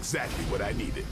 exactly what I needed.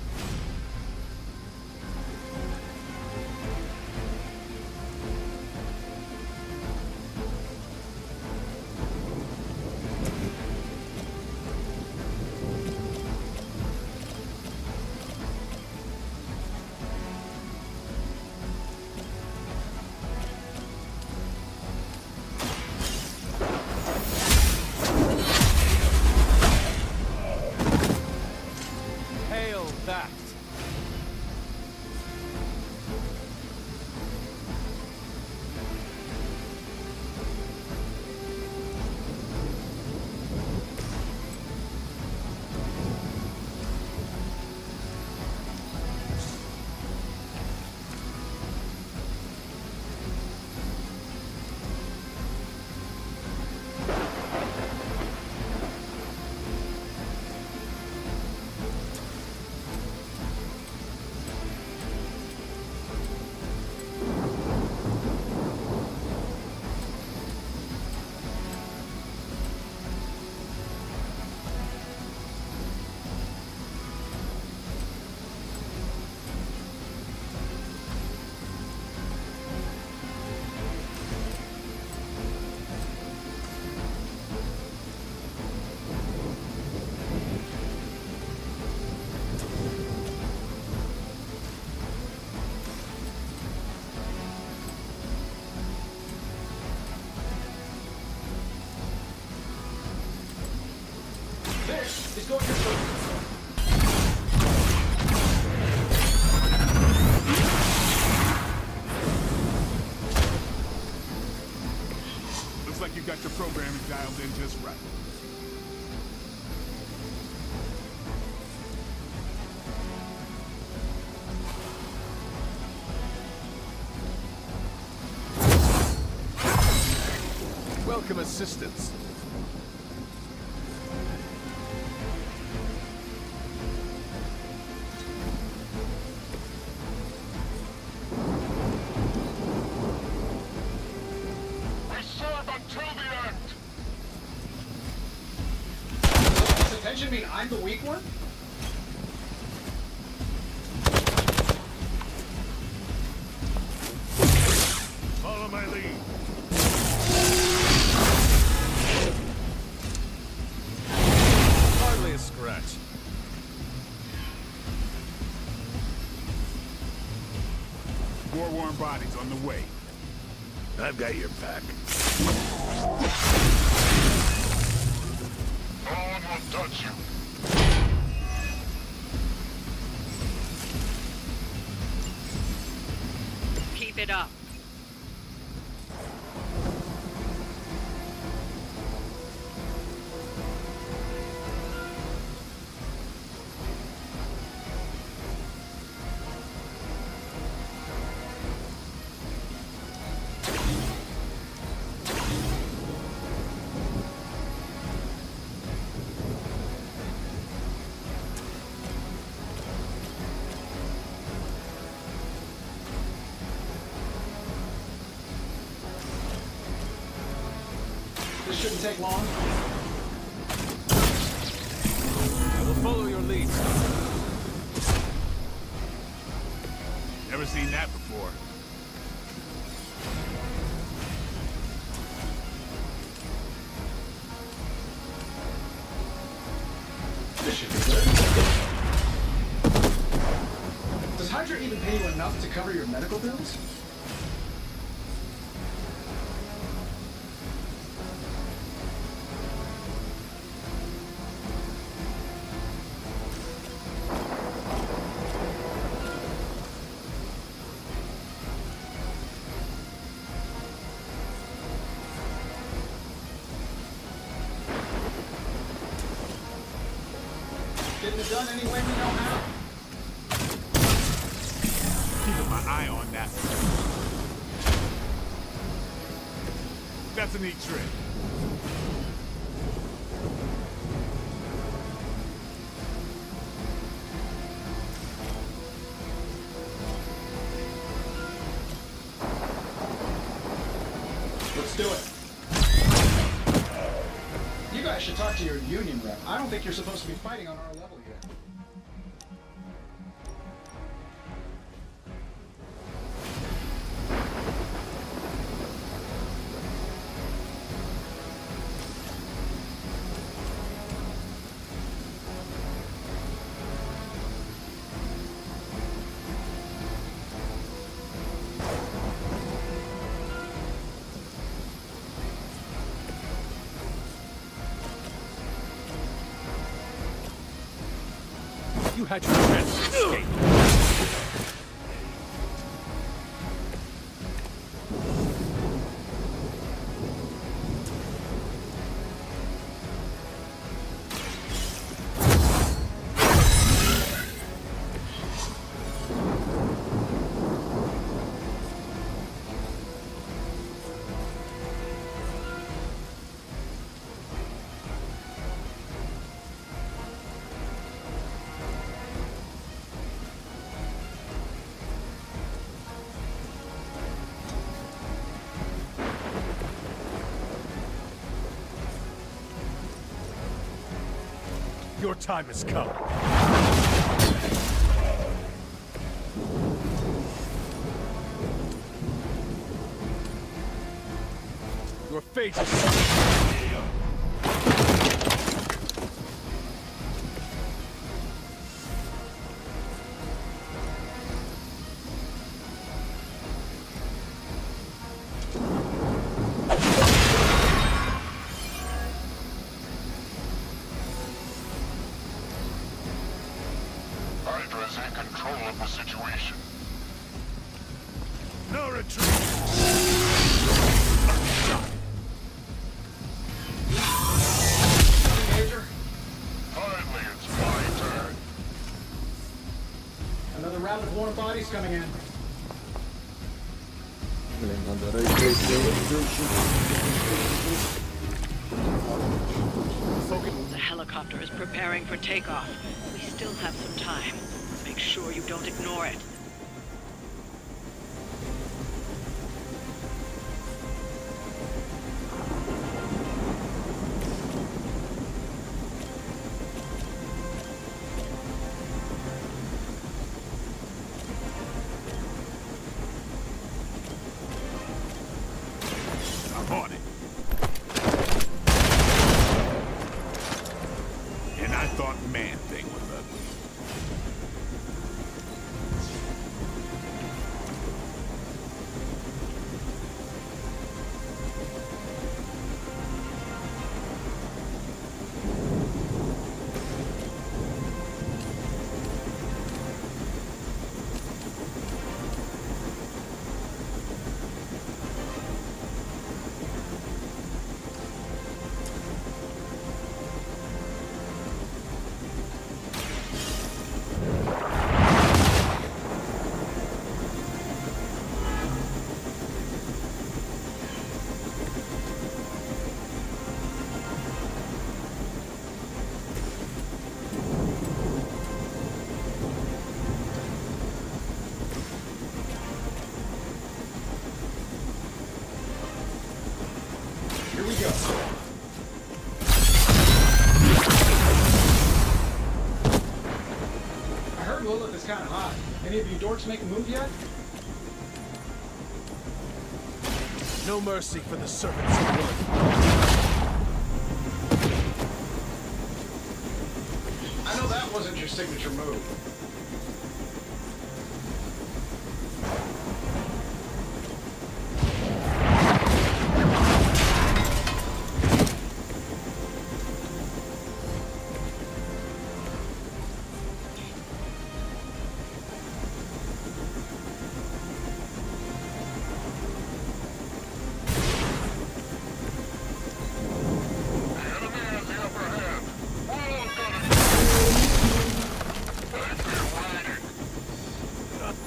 He's going to shoot. Looks like you got your programming dialed in just right. Welcome assistance. Attention mean I'm the weak one? Follow my lead. Hardly a scratch. War-worn bodies on the way. I've got your back. No one will touch you. Keep it up. This shouldn't take long. I will follow your lead. Never seen that before. This should be good. Does Hydra even pay you enough to cover your medical bills? Getting it done any way we know how. Keeping my eye on that. That's a neat trick. Let's do it. You guys should talk to your union rep. I don't think you're supposed to be fighting on our level here. You had your chance to escape. Your time has come. Your fate is sealed. Hydra's in control of the situation. No retreat. Major, Finally, it's my turn. another round of warm bodies coming in. Блин, надо рейд сделать. The helicopter is preparing for takeoff. We still have some time. Make sure you don't ignore it. I'm on it. And I thought Man-Thing was ugly. Here we go. I heard Lilith is kind of hot. Any of you dorks make a move yet? No mercy for the servants of Lilith. I know that wasn't your signature move.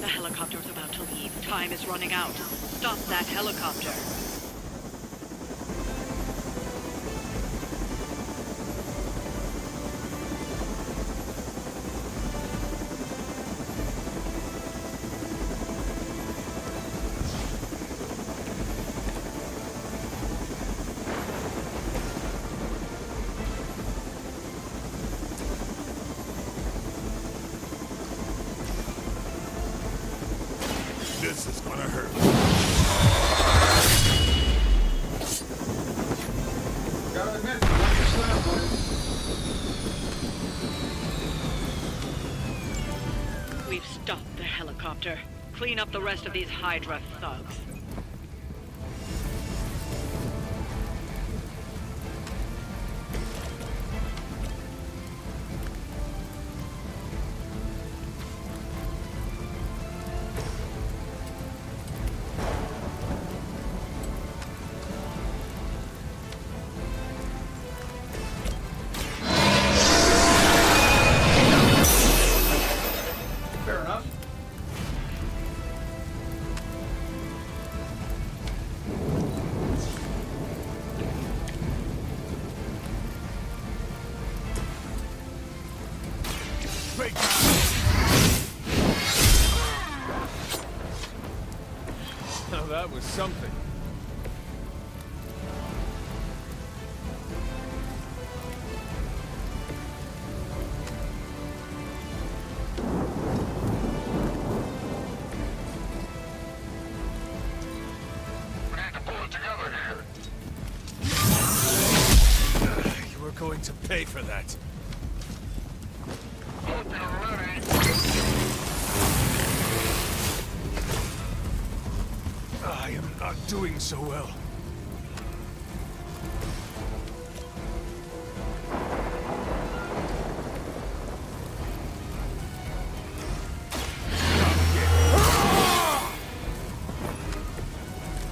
The helicopter is about to leave. Time is running out. Stop that helicopter. This is gonna hurt. Gotta admit, you like your slam, buddy. We've stopped the helicopter. Clean up the rest of these Hydra thugs. Now that was something. We need to pull it together here. You were going to pay for that. Hope you're ready. I am not doing so well.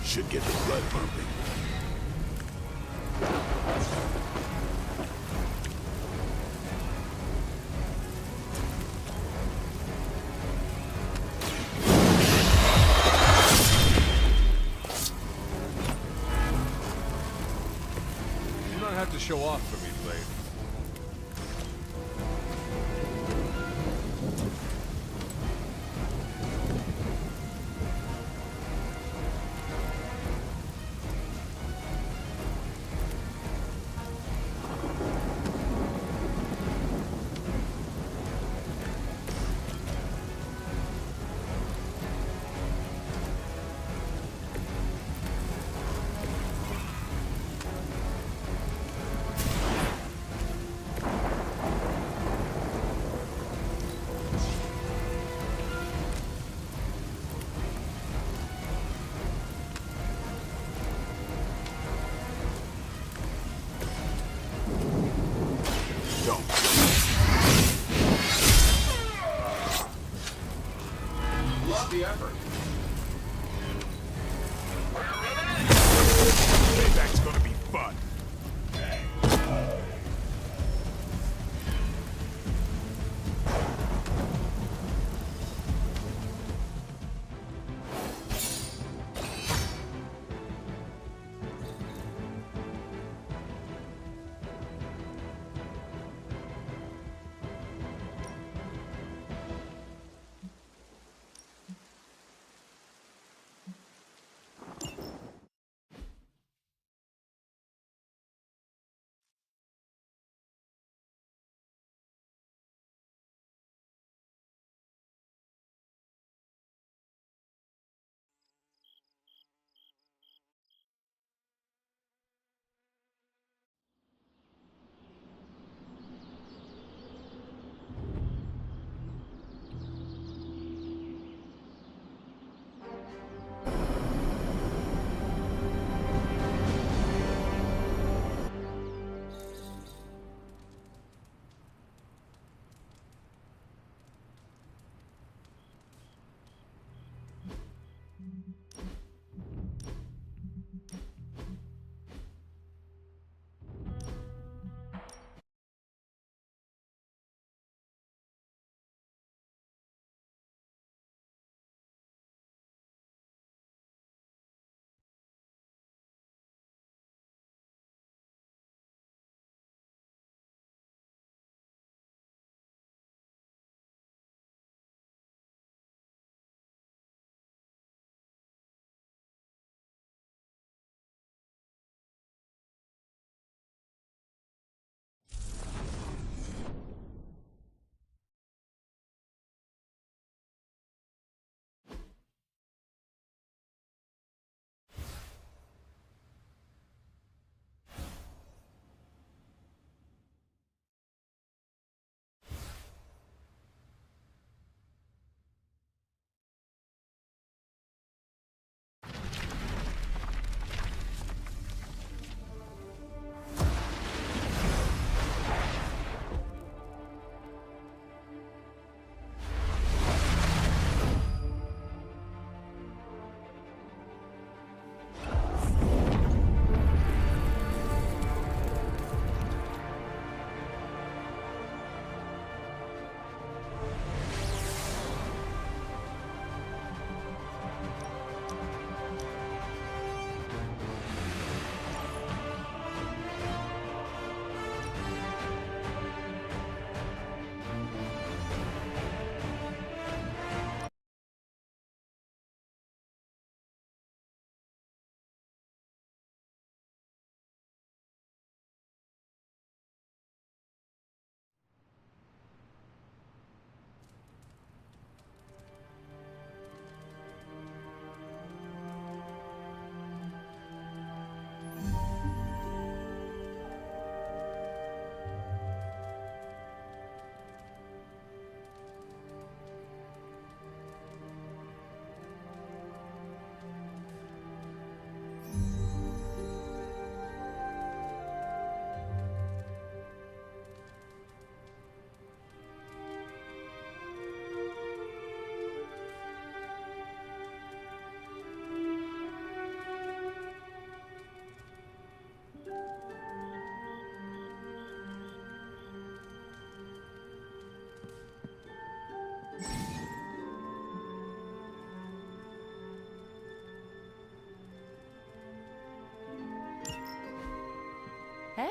Should get the blood pumping. You don't have to show off for me, Blade. Love the effort. Payback's gonna be fun.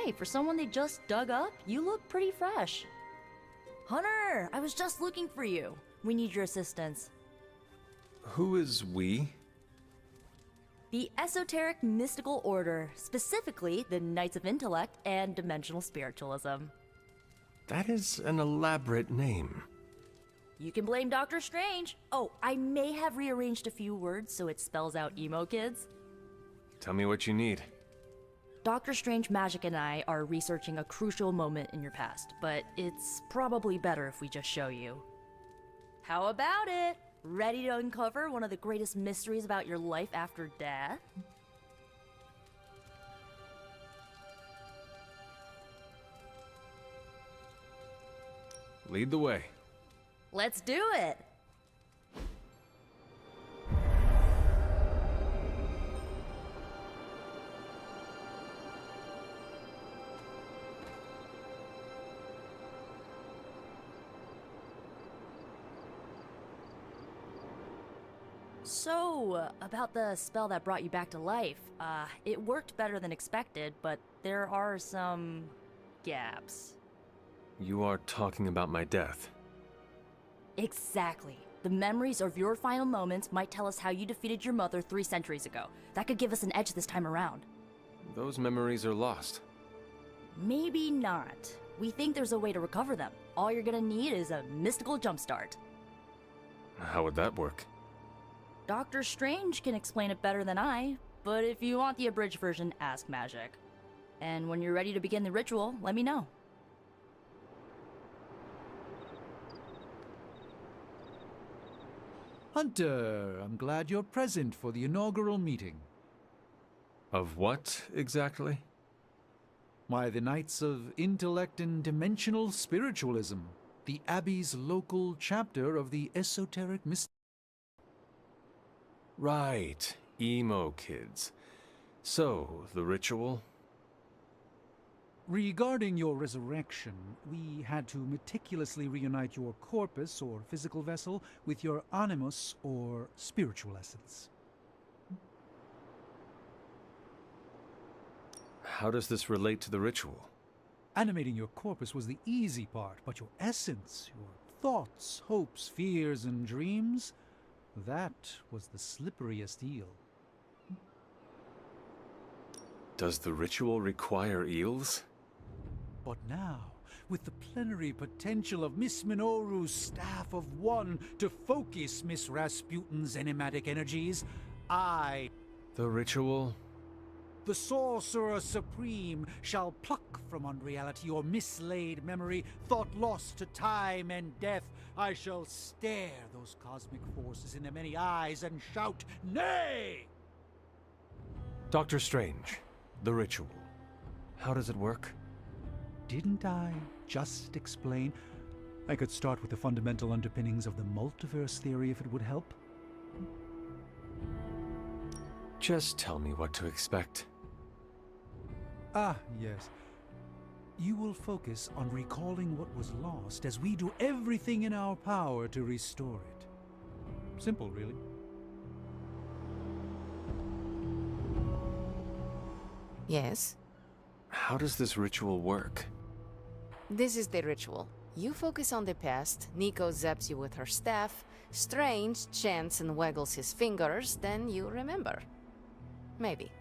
say, for someone they just dug up, you look pretty fresh. Hunter, I was just looking for you. We need your assistance. Who is we? The esoteric mystical order, specifically the Knights of Intellect and Dimensional Spiritualism. That is an elaborate name. You can blame Doctor Strange. Oh, I may have rearranged a few words so it spells out emo kids. Tell me what you need. Doctor Strange Magic and I are researching a crucial moment in your past, but it's probably better if we just show you. How about it? Ready to uncover one of the greatest mysteries about your life after death? Lead the way. Let's do it! So, about the spell that brought you back to life, it worked better than expected, but there are some gaps. You are talking about my death. Exactly. The memories of your final moments might tell us how you defeated your mother 3 centuries ago. That could give us an edge this time around. Those memories are lost. Maybe not. We think there's a way to recover them. All you're gonna need is a mystical jumpstart. How would that work? Doctor Strange can explain it better than I, but if you want the abridged version, ask Magic. And when you're ready to begin the ritual, let me know. Hunter, I'm glad you're present for the inaugural meeting. Of what, exactly? Why, the Knights of Intellect and Dimensional Spiritualism, the Abbey's local chapter of the esoteric mystery. Right, emo kids. So, the ritual? Regarding your resurrection, we had to meticulously reunite your corpus, or physical vessel, with your animus, or spiritual essence. How does this relate to the ritual? Animating your corpus was the easy part, but your essence, your thoughts, hopes, fears, and dreams, that was the slipperiest eel. Does the ritual require eels? But now, with the plenary potential of Miss Minoru's Staff of One to focus Miss Rasputin's enigmatic energies, The ritual? the Sorcerer Supreme, shall pluck from unreality or mislaid memory, thought lost to time and death. I shall stare those cosmic forces in their many eyes and shout, nay! Doctor Strange, the ritual. How does it work? Didn't I just explain? I could start with the fundamental underpinnings of the multiverse theory if it would help. Just tell me what to expect. Ah, yes. You will focus on recalling what was lost as we do everything in our power to restore it. Simple, really. Yes? How does this ritual work? This is the ritual. You focus on the past, Nico zaps you with her staff, Strange chants and waggles his fingers, then you remember. Maybe.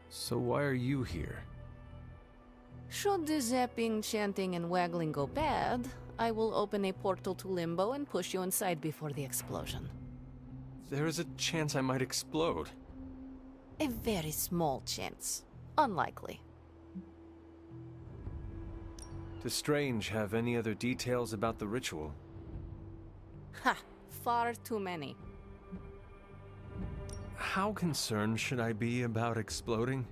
So why are you here? Should the zapping, chanting, and waggling go bad, I will open a portal to Limbo and push you inside before the explosion. There is a chance I might explode. A very small chance. Unlikely. Does Strange have any other details about the ritual? Ha! Far too many. How concerned should I be about exploding?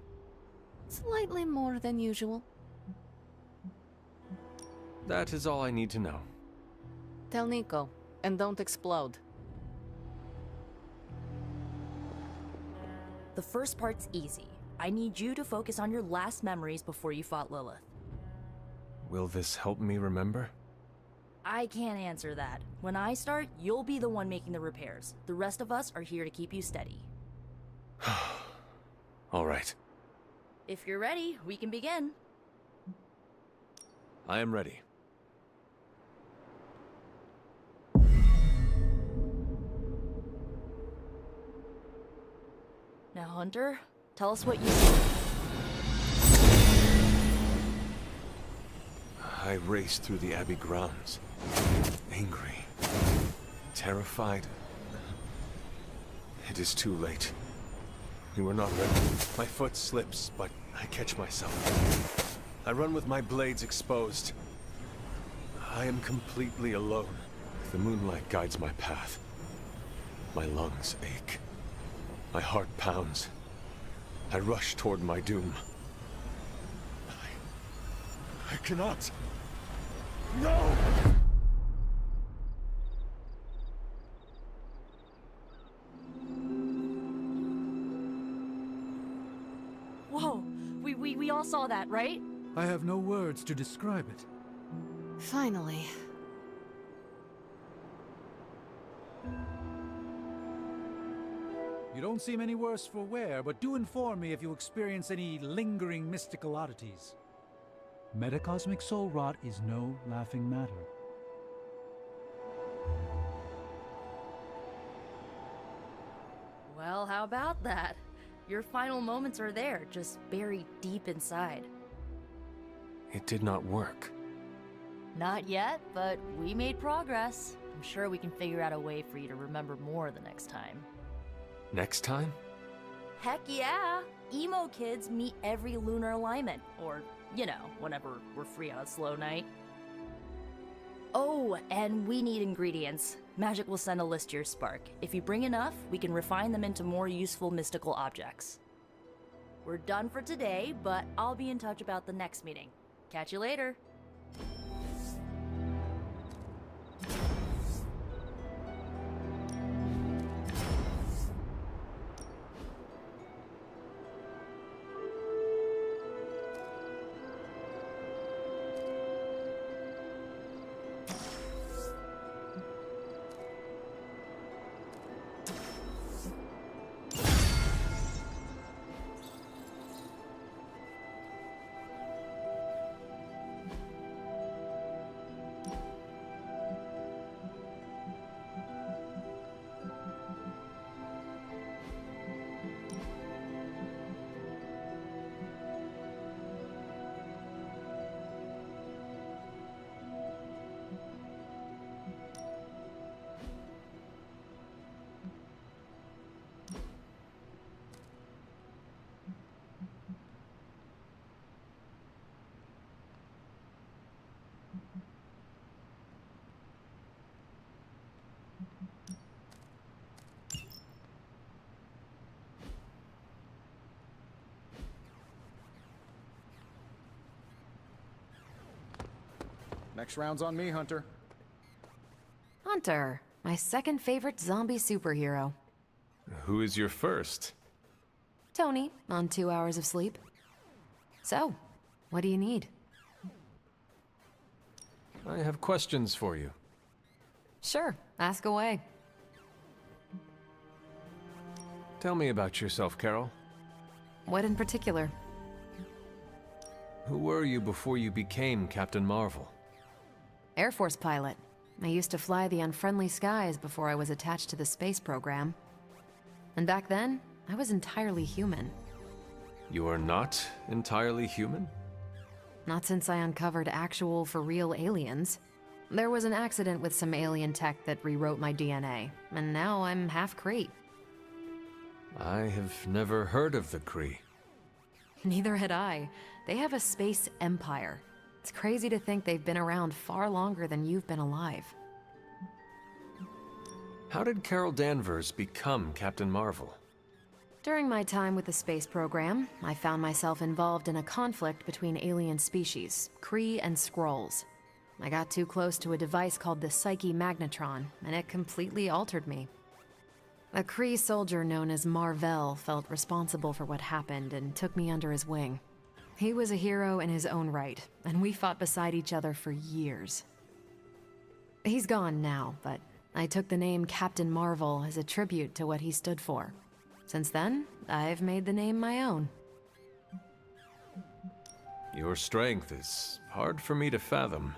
Slightly more than usual. That is all I need to know. Tell Nico, and don't explode. The first part's easy. I need you to focus on your last memories before you fought Lilith. Will this help me remember? I can't answer that. When I start, you'll be the one making the repairs. The rest of us are here to keep you steady. All right. If you're ready, we can begin. I am ready. Now, Hunter, tell us what you see. I raced through the Abbey grounds. Angry. Terrified. It is too late. We were not ready. My foot slips, but I catch myself. I run with my blades exposed. I am completely alone. The moonlight guides my path. My lungs ache. My heart pounds. I rush toward my doom. I cannot. No! Whoa! We all saw that, right? I have no words to describe it. Finally. You don't seem any worse for wear, but do inform me if you experience any lingering mystical oddities. Metacosmic soul rot is no laughing matter. Well, how about that? Your final moments are there, just buried deep inside. It did not work. Not yet, but we made progress. I'm sure we can figure out a way for you to remember more the next time. Next time? Heck yeah! Emo kids meet every lunar alignment, or, you know, whenever we're free on a slow night. Oh, and we need ingredients. Magic will send a list to your Spark. If you bring enough, we can refine them into more useful mystical objects. We're done for today, but I'll be in touch about the next meeting. Catch you later. Next round's on me, Hunter. Hunter, my second favorite zombie superhero. Who is your first? Tony, on 2 hours of sleep. So, what do you need? I have questions for you. Sure, ask away. Tell me about yourself, Carol. What in particular? Who were you before you became Captain Marvel? Air Force pilot. I used to fly the unfriendly skies before I was attached to the space program. And back then, I was entirely human. You are not entirely human? Not since I uncovered actual, for real aliens. There was an accident with some alien tech that rewrote my DNA, and now I'm half Kree. I have never heard of the Kree. Neither had I. They have a space empire. It's crazy to think they've been around far longer than you've been alive. How did Carol Danvers become Captain Marvel? During my time with the space program, I found myself involved in a conflict between alien species, Kree and Skrulls. I got too close to a device called the Psyche Magnetron, and it completely altered me. A Kree soldier known as Marvel felt responsible for what happened and took me under his wing. He was a hero in his own right, and we fought beside each other for years. He's gone now, but I took the name Captain Marvel as a tribute to what he stood for. Since then, I've made the name my own. Your strength is hard for me to fathom.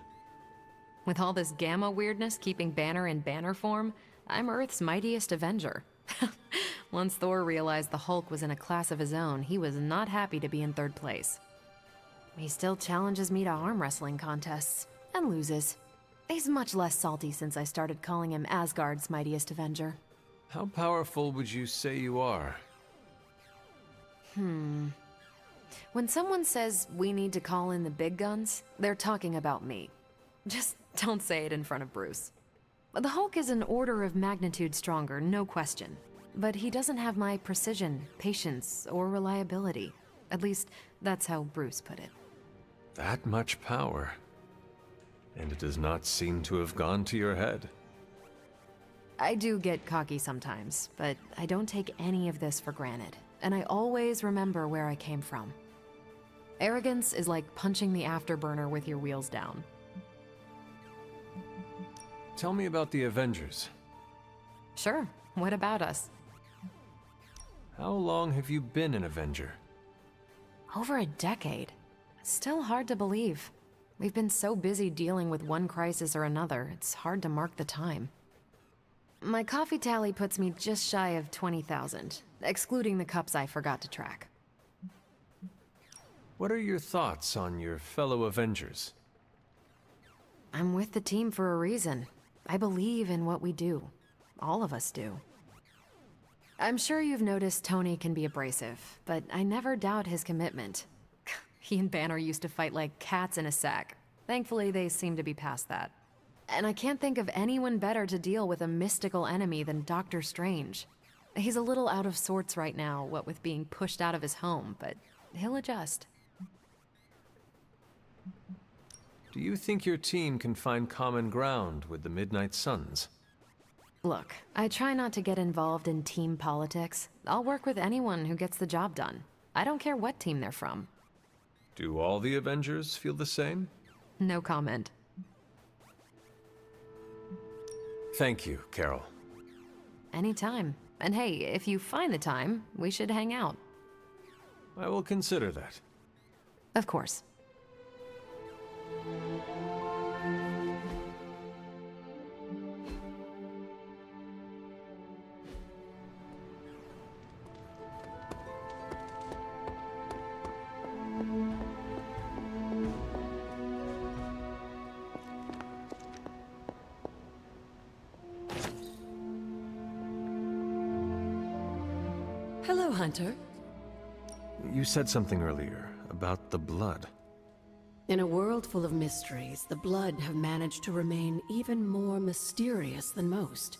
With all this gamma weirdness keeping Banner in banner form, I'm Earth's mightiest Avenger. Once Thor realized the Hulk was in a class of his own, he was not happy to be in third place. He still challenges me to arm wrestling contests, and loses. He's much less salty since I started calling him Asgard's mightiest Avenger. How powerful would you say you are? When someone says we need to call in the big guns, they're talking about me. Just don't say it in front of Bruce. The Hulk is an order of magnitude stronger, no question. But he doesn't have my precision, patience, or reliability. At least, that's how Bruce put it. That much power. And it does not seem to have gone to your head. I do get cocky sometimes, but I don't take any of this for granted. And I always remember where I came from. Arrogance is like punching the afterburner with your wheels down. Tell me about the Avengers. Sure, what about us? How long have you been an Avenger? Over a decade. Still hard to believe. We've been so busy dealing with one crisis or another, it's hard to mark the time. My coffee tally puts me just shy of 20,000, excluding the cups I forgot to track. What are your thoughts on your fellow Avengers? I'm with the team for a reason. I believe in what we do. All of us do. I'm sure you've noticed Tony can be abrasive, but I never doubt his commitment. He and Banner used to fight like cats in a sack. Thankfully, they seem to be past that. And I can't think of anyone better to deal with a mystical enemy than Doctor Strange. He's a little out of sorts right now, what with being pushed out of his home, but he'll adjust. Do you think your team can find common ground with the Midnight Suns? Look, I try not to get involved in team politics. I'll work with anyone who gets the job done. I don't care what team they're from. Do all the Avengers feel the same? No comment. Thank you, Carol. Anytime. And hey, if you find the time, we should hang out. I will consider that. Of course. Hello, Hunter. You said something earlier about the blood. In a world full of mysteries, the Blood have managed to remain even more mysterious than most.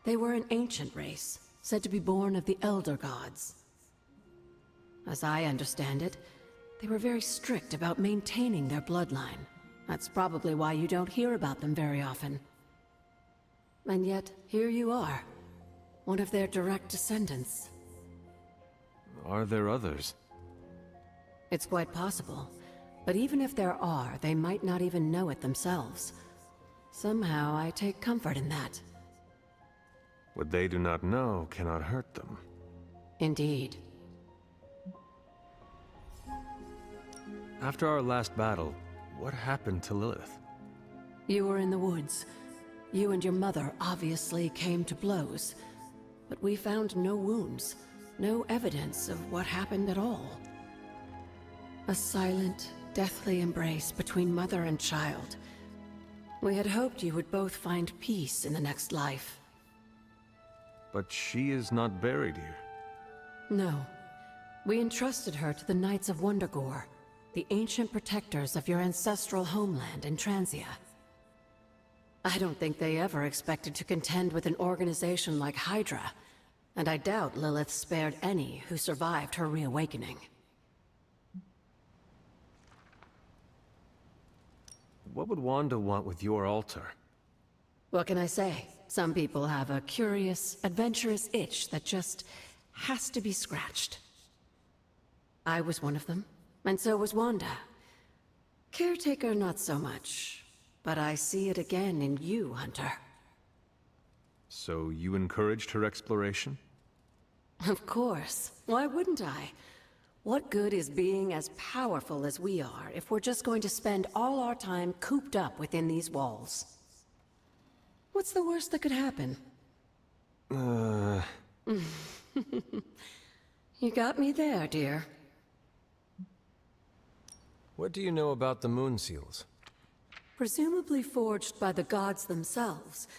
They were an ancient race, said to be born of the Elder Gods. As I understand it, they were very strict about maintaining their bloodline. That's probably why you don't hear about them very often. And yet, here you are, one of their direct descendants. Are there others? It's quite possible. But even if there are, they might not even know it themselves. Somehow, I take comfort in that. What they do not know cannot hurt them. Indeed. After our last battle, what happened to Lilith? You were in the woods. You and your mother obviously came to blows. But we found no wounds, no evidence of what happened at all. A silent, deathly embrace between mother and child. We had hoped you would both find peace in the next life. But she is not buried here. No. We entrusted her to the Knights of Wondergore, the ancient protectors of your ancestral homeland in Transia. I don't think they ever expected to contend with an organization like Hydra, and I doubt Lilith spared any who survived her reawakening. What would Wanda want with your altar? What can I say? Some people have a curious, adventurous itch that just has to be scratched. I was one of them, and so was Wanda. Caretaker, not so much. But I see it again in you, Hunter. So you encouraged her exploration? Of course. Why wouldn't I? What good is being as powerful as we are if we're just going to spend all our time cooped up within these walls? What's the worst that could happen? You got me there, dear. What do you know about the moon seals? Presumably forged by the gods themselves,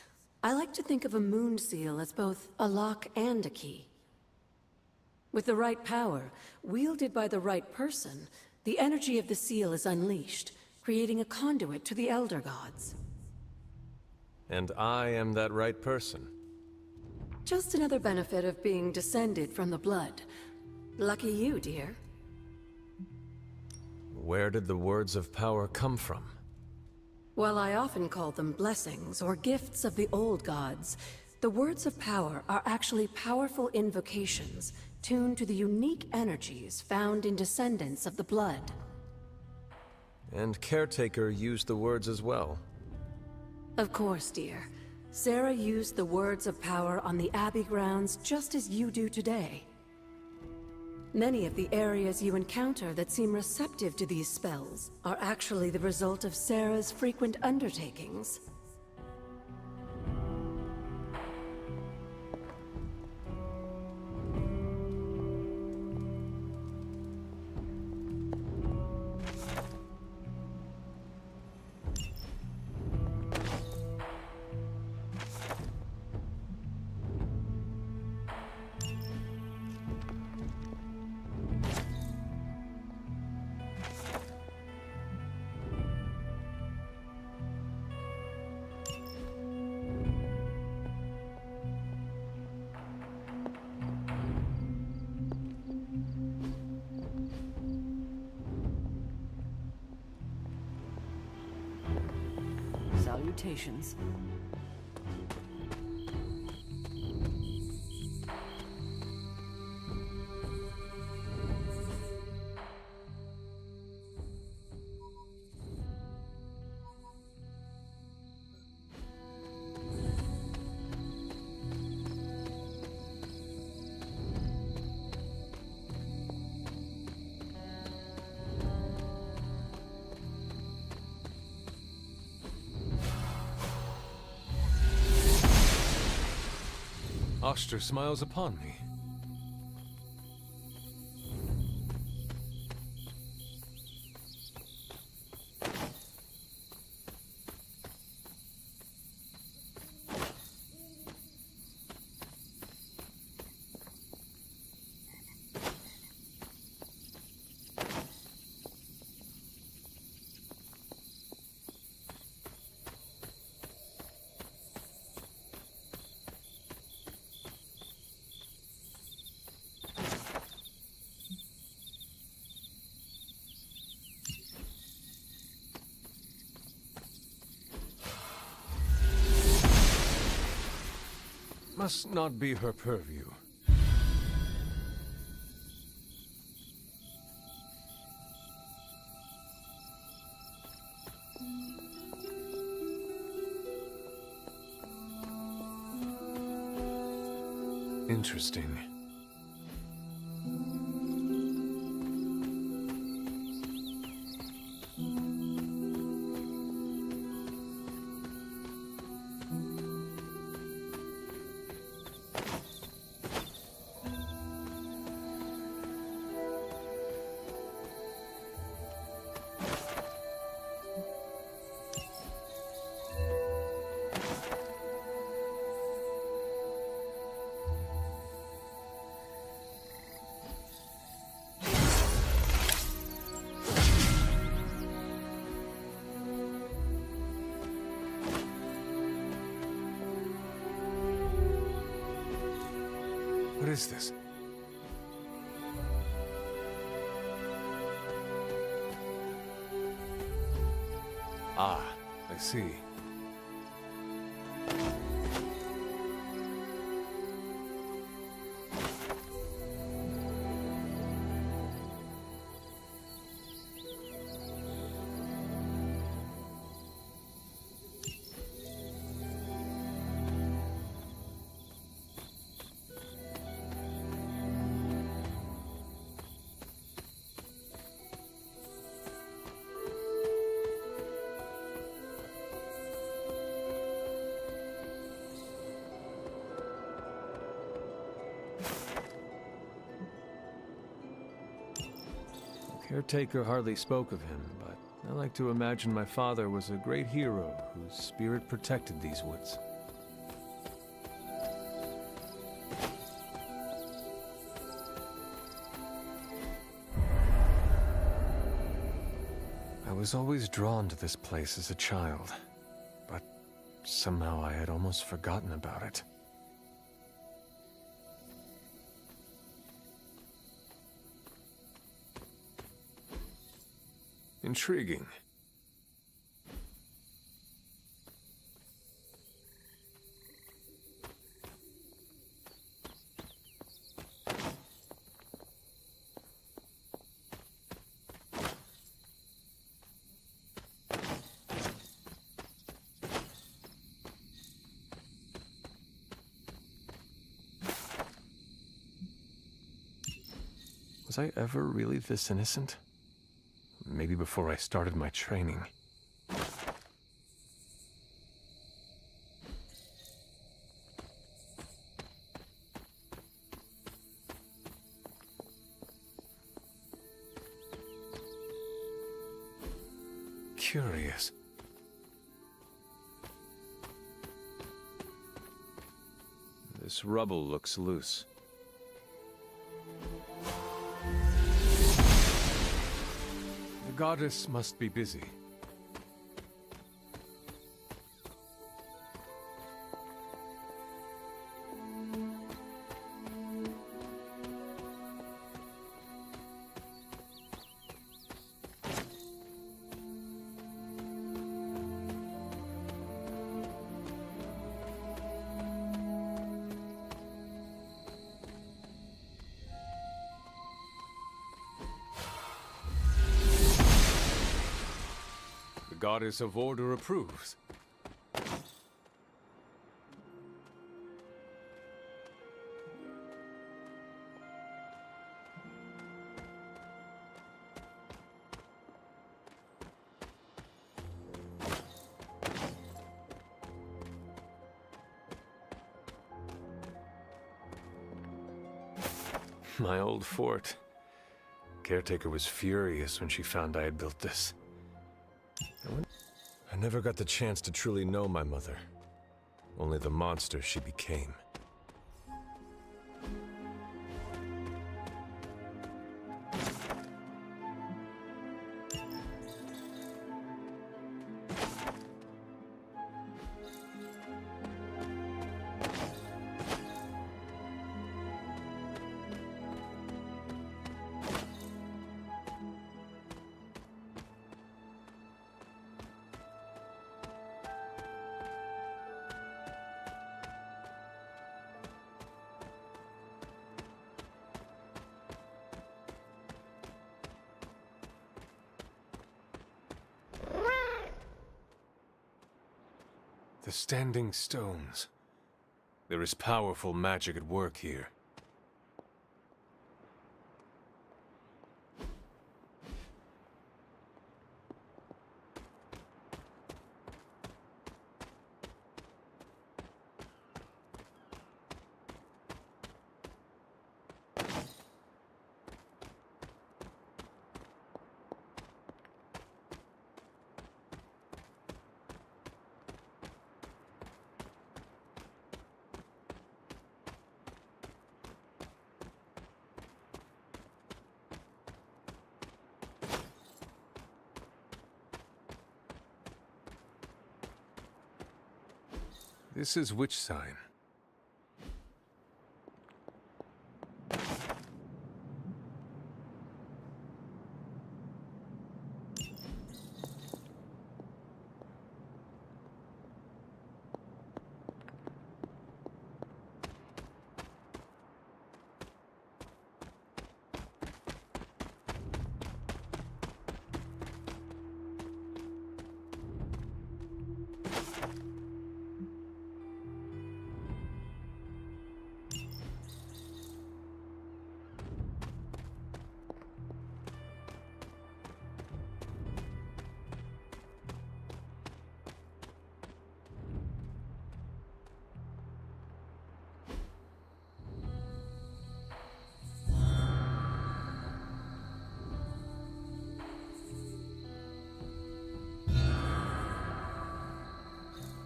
I like to think of a moon seal as both a lock and a key. With the right power, wielded by the right person, the energy of the seal is unleashed, creating a conduit to the Elder Gods. And I am that right person. Just another benefit of being descended from the blood. Lucky you, dear. Where did the words of power come from? While I often call them blessings or gifts of the old gods, the words of power are actually powerful invocations tuned to the unique energies found in descendants of the blood. And Caretaker used the words as well. Of course, dear. Sarah used the words of power on the Abbey grounds just as you do today. Many of the areas you encounter that seem receptive to these spells are actually the result of Sarah's frequent undertakings. Salutations. Oster smiles upon me. Must not be her purview. Interesting. What is this? Ah, I see. Caretaker hardly spoke of him, but I like to imagine my father was a great hero whose spirit protected these woods. I was always drawn to this place as a child, but somehow I had almost forgotten about it. Intriguing. Was I ever really this innocent? Maybe before I started my training. Curious. This rubble looks loose. The goddess must be busy. Goddess of Order approves. My old fort. Caretaker was furious when she found I had built this. I never got the chance to truly know my mother. Only the monster she became. The standing stones. There is powerful magic at work here. This is which sign?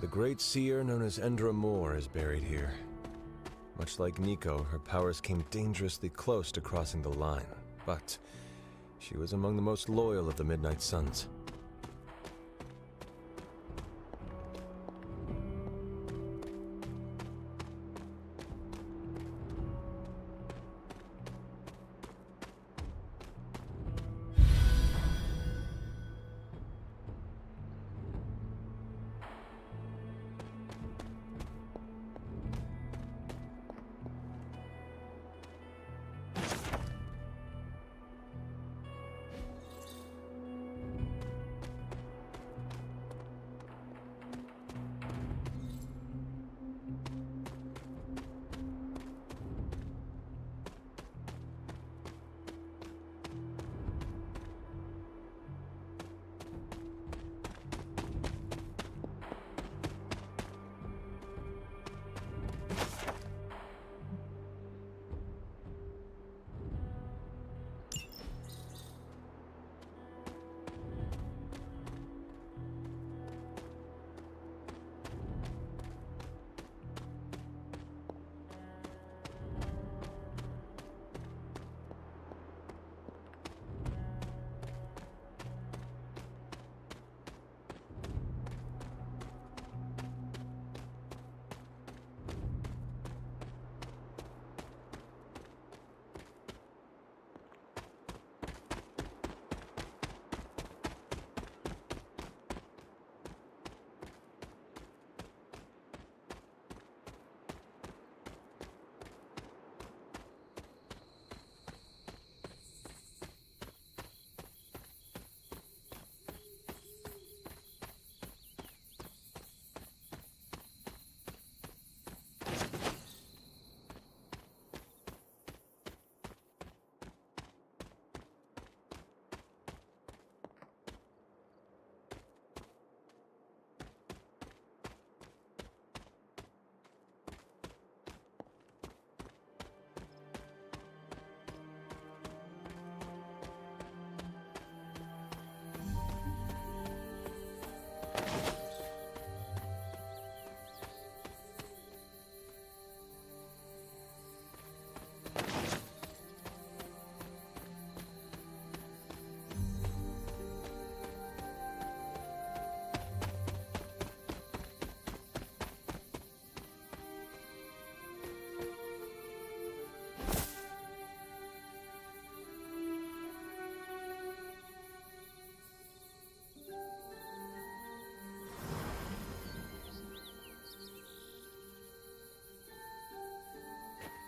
The great seer known as Endra Moore is buried here. Much like Nico, her powers came dangerously close to crossing the line, but she was among the most loyal of the Midnight Suns.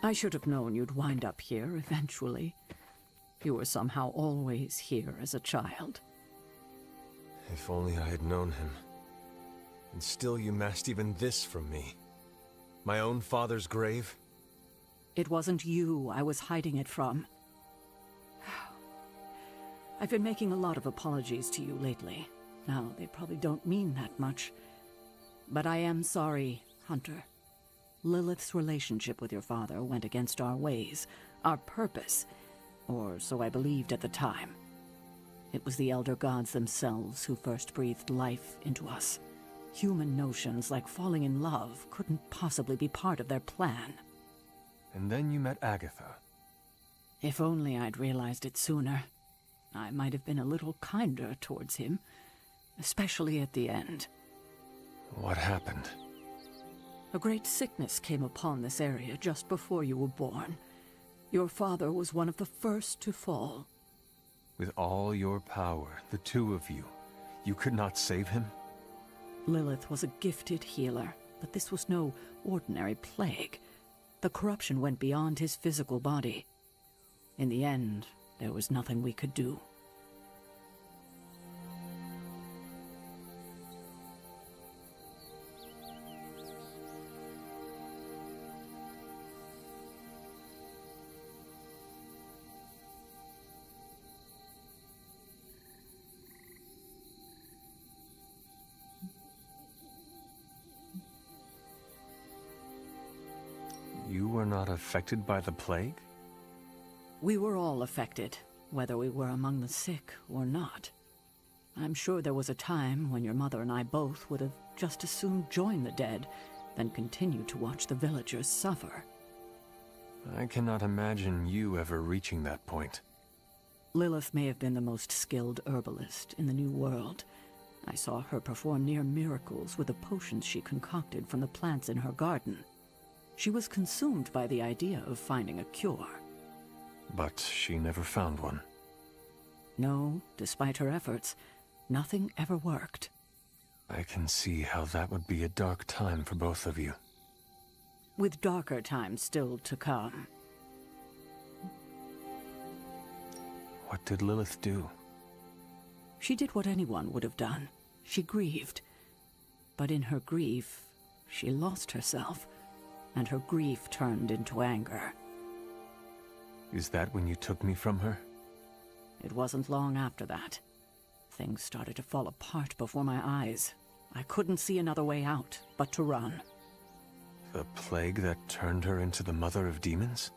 I should have known you'd wind up here eventually. You were somehow always here as a child. If only I had known him. And still you masked even this from me. My own father's grave? It wasn't you I was hiding it from. I've been making a lot of apologies to you lately. Now, they probably don't mean that much. But I am sorry, Hunter. Lilith's relationship with your father went against our ways, our purpose, or so I believed at the time. It was the Elder Gods themselves who first breathed life into us. Human notions like falling in love couldn't possibly be part of their plan. And then you met Agatha. If only I'd realized it sooner. I might have been a little kinder towards him, especially at the end. What happened? A great sickness came upon this area just before you were born. Your father was one of the first to fall. With all your power, the two of you, you could not save him? Lilith was a gifted healer, but this was no ordinary plague. The corruption went beyond his physical body. In the end, there was nothing we could do. You were not affected by the plague? We were all affected, whether we were among the sick or not. I'm sure there was a time when your mother and I both would have just as soon joined the dead than continue to watch the villagers suffer. I cannot imagine you ever reaching that point. Lilith may have been the most skilled herbalist in the New World. I saw her perform near miracles with the potions she concocted from the plants in her garden. She was consumed by the idea of finding a cure. But she never found one. No, despite her efforts, nothing ever worked. I can see how that would be a dark time for both of you. With darker times still to come. What did Lilith do? She did what anyone would have done. She grieved. But in her grief, she lost herself, and her grief turned into anger. Is that when you took me from her? It wasn't long after that. Things started to fall apart before my eyes. I couldn't see another way out but to run. The plague that turned her into the mother of demons?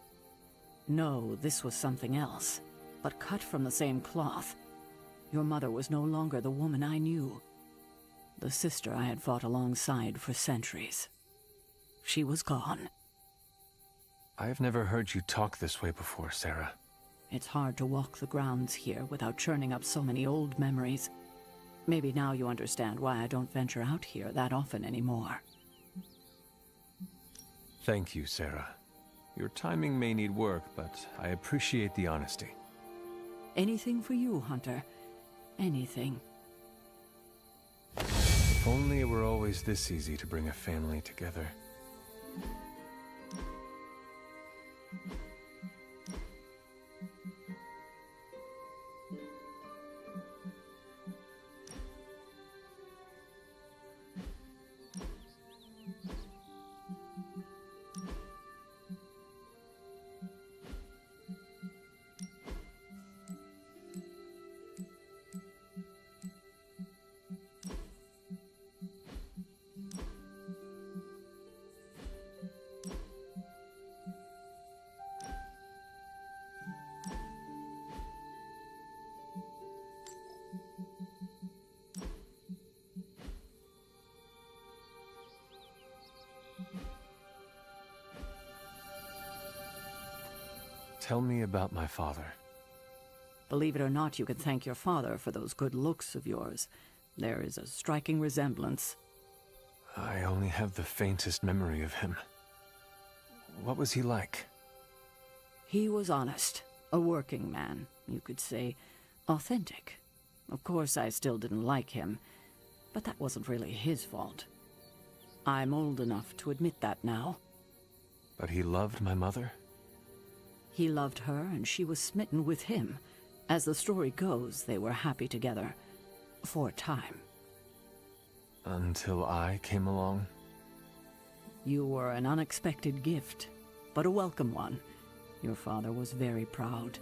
No, this was something else, but cut from the same cloth. Your mother was no longer the woman I knew. The sister I had fought alongside for centuries. She was gone. I've never heard you talk this way before, Sarah. It's hard to walk the grounds here without churning up so many old memories. Maybe now you understand why I don't venture out here that often anymore. Thank you, Sarah. Your timing may need work, but I appreciate the honesty. Anything for you, Hunter. Anything. If only it were always this easy to bring a family together. Tell me about my father. Believe it or not, you can thank your father for those good looks of yours. There is a striking resemblance. I only have the faintest memory of him. What was he like? He was honest. A working man, you could say. Authentic. Of course, I still didn't like him, but that wasn't really his fault. I'm old enough to admit that now. But he loved my mother? He loved her, and she was smitten with him. As the story goes, they were happy together. For a time. Until I came along? You were an unexpected gift, but a welcome one. Your father was very proud.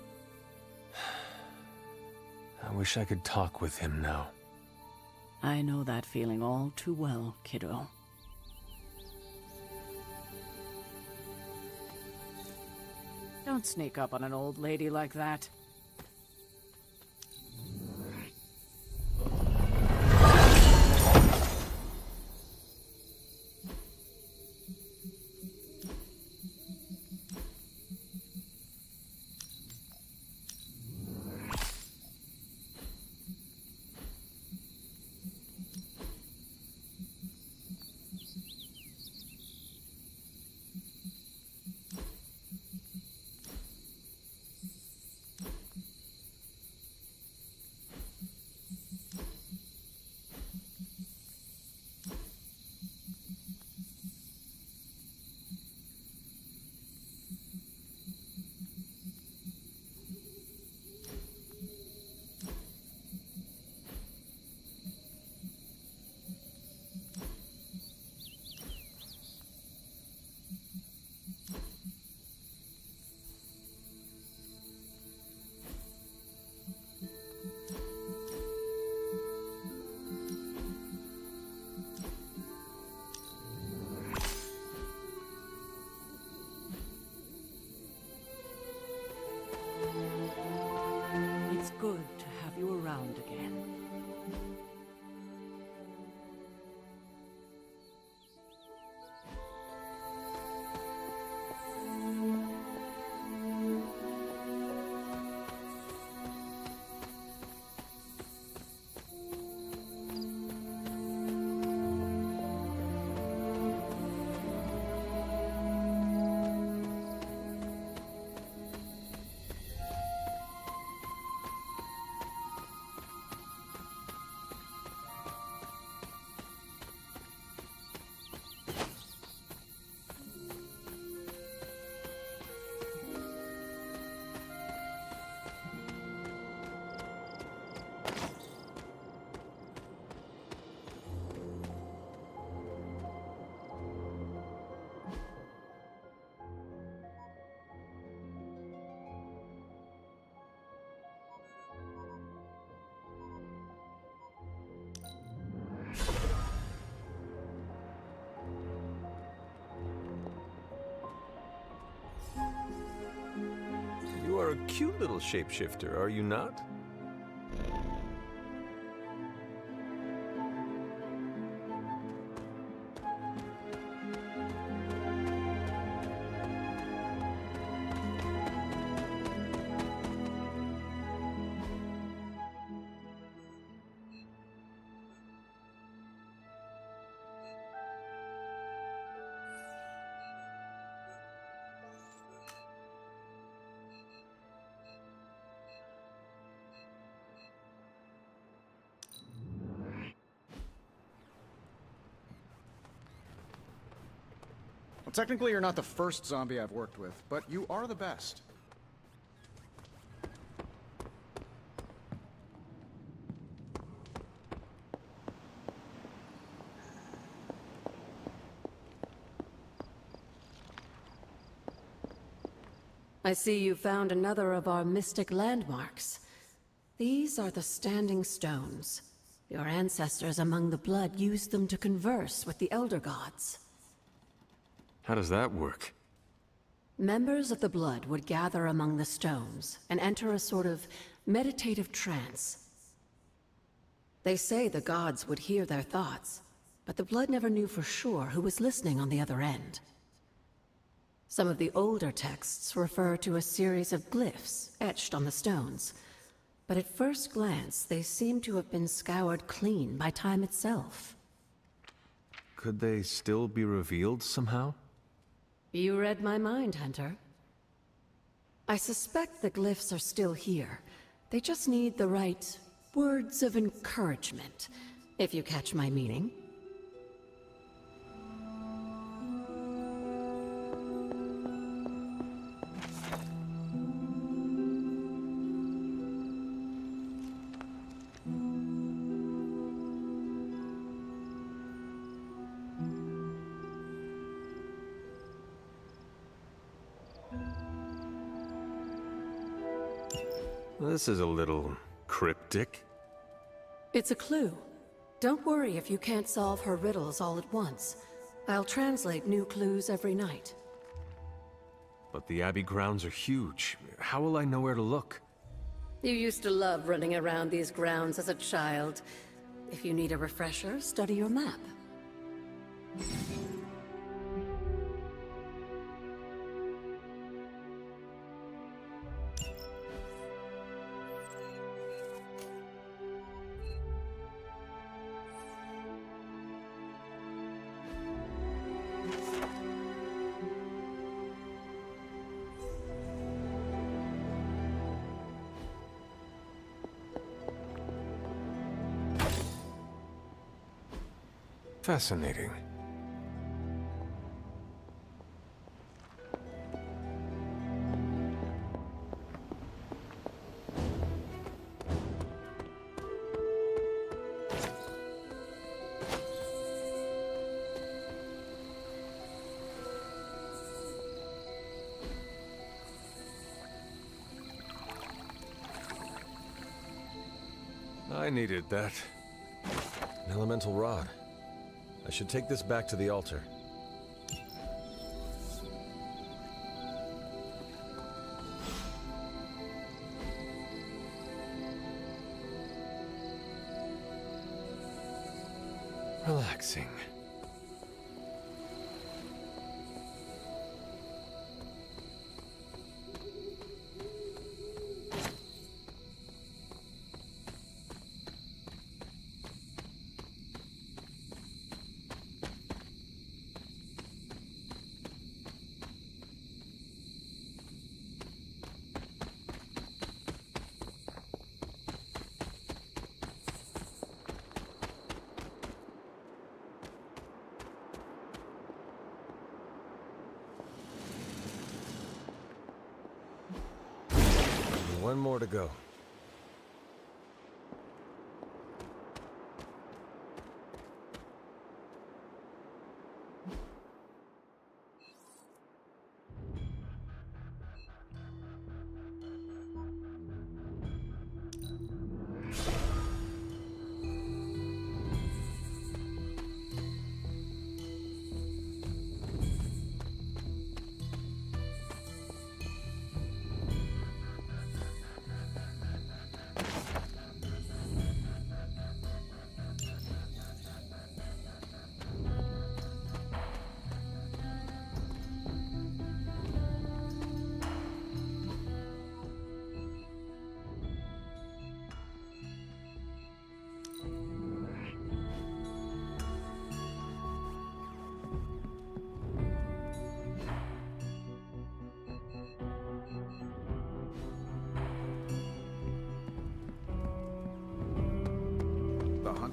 I wish I could talk with him now. I know that feeling all too well, kiddo. Don't sneak up on an old lady like that. You're a cute little shapeshifter, are you not? Well, technically, you're not the first zombie I've worked with, but you are the best. I see you found another of our mystic landmarks. These are the Standing Stones. Your ancestors among the blood used them to converse with the Elder Gods. How does that work? Members of the blood would gather among the stones and enter a sort of meditative trance. They say the gods would hear their thoughts, but the blood never knew for sure who was listening on the other end. Some of the older texts refer to a series of glyphs etched on the stones, but at first glance they seem to have been scoured clean by time itself. Could they still be revealed somehow? You read my mind, Hunter. I suspect the glyphs are still here. They just need the right words of encouragement, if you catch my meaning. This is a little cryptic. It's a clue. Don't worry if you can't solve her riddles all at once. I'll translate new clues every night. But the Abbey grounds are huge. How will I know where to look? You used to love running around these grounds as a child. If you need a refresher, study your map. Fascinating. I needed that. An elemental rod. I should take this back to the altar. Relaxing. One more to go.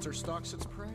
hunter stalks its prey.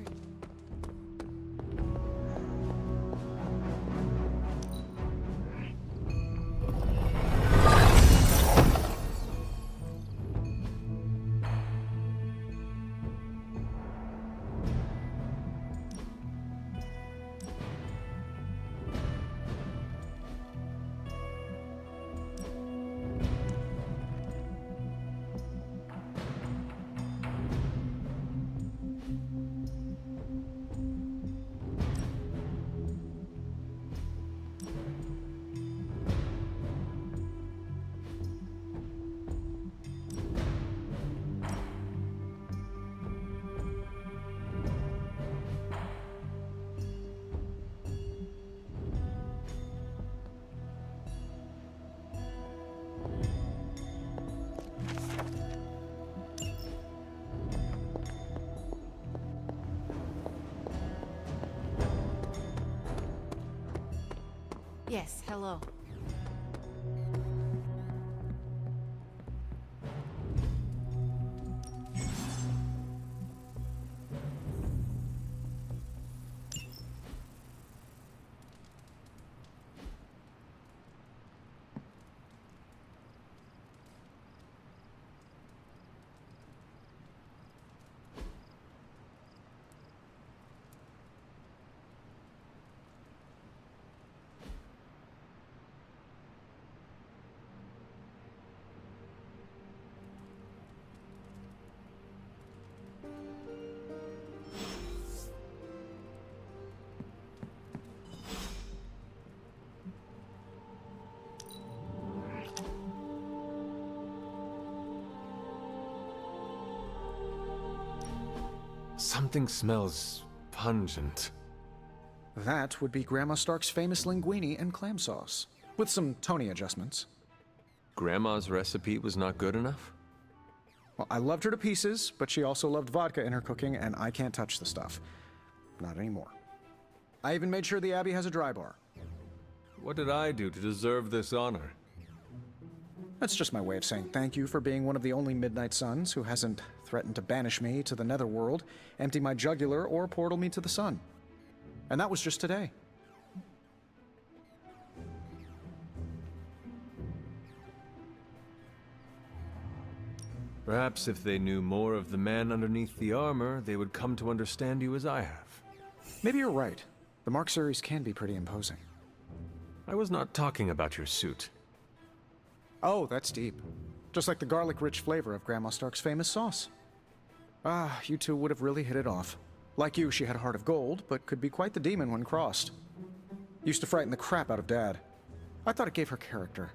Yes, hello. Something smells pungent. That would be Grandma Stark's famous linguine and clam sauce, with some Tony adjustments. Grandma's recipe was not good enough? Well, I loved her to pieces, but she also loved vodka in her cooking, and I can't touch the stuff. Not anymore. I even made sure the Abbey has a dry bar. What did I do to deserve this honor? That's just my way of saying thank you for being one of the only Midnight Suns who hasn't threatened to banish me to the Netherworld, empty my jugular, or portal me to the sun. And that was just today. Perhaps if they knew more of the man underneath the armor, they would come to understand you as I have. Maybe you're right. The Mark series can be pretty imposing. I was not talking about your suit. Oh, that's deep. Just like the garlic-rich flavor of Grandma Stark's famous sauce. Ah, you two would have really hit it off. Like you, she had a heart of gold, but could be quite the demon when crossed. Used to frighten the crap out of Dad. I thought it gave her character.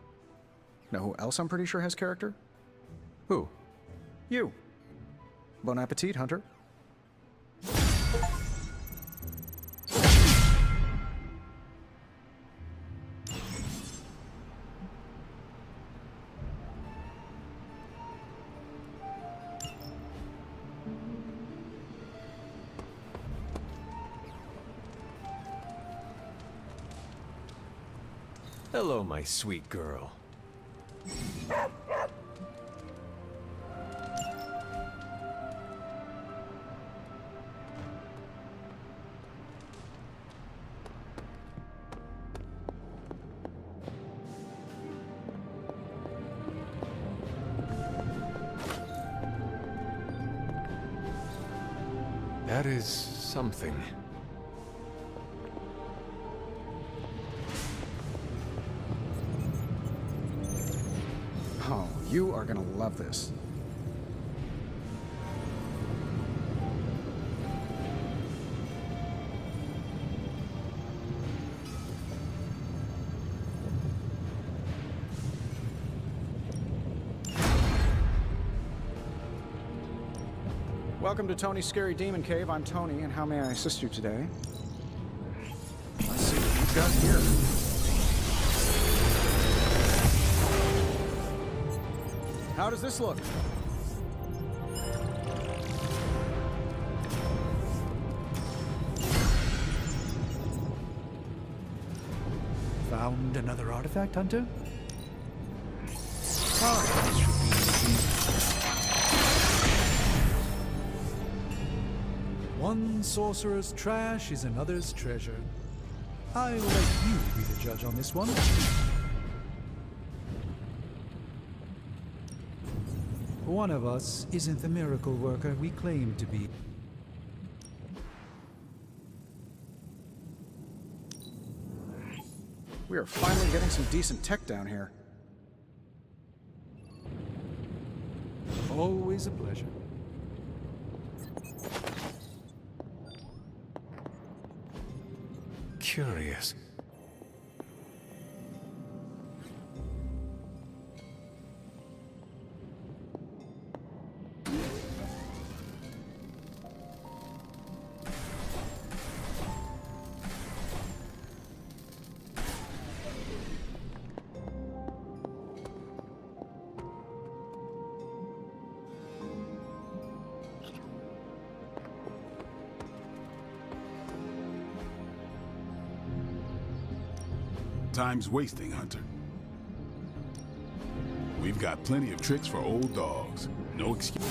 Know who else I'm pretty sure has character? Who? You. Bon appetit, Hunter. Hello, my sweet girl. That is something. Oh, you are gonna love this. Welcome to Tony's Scary Demon Cave. I'm Tony, and how may I assist you today? Let's see what you've got here. How does this look? Found another artifact, Hunter? Oh, this should be easy. One sorcerer's trash is another's treasure. I'll let you be the judge on this one. One of us isn't the miracle worker we claim to be. We are finally getting some decent tech down here. Always a pleasure. Curious. Time's wasting, Hunter. We've got plenty of tricks for old dogs. No excuse.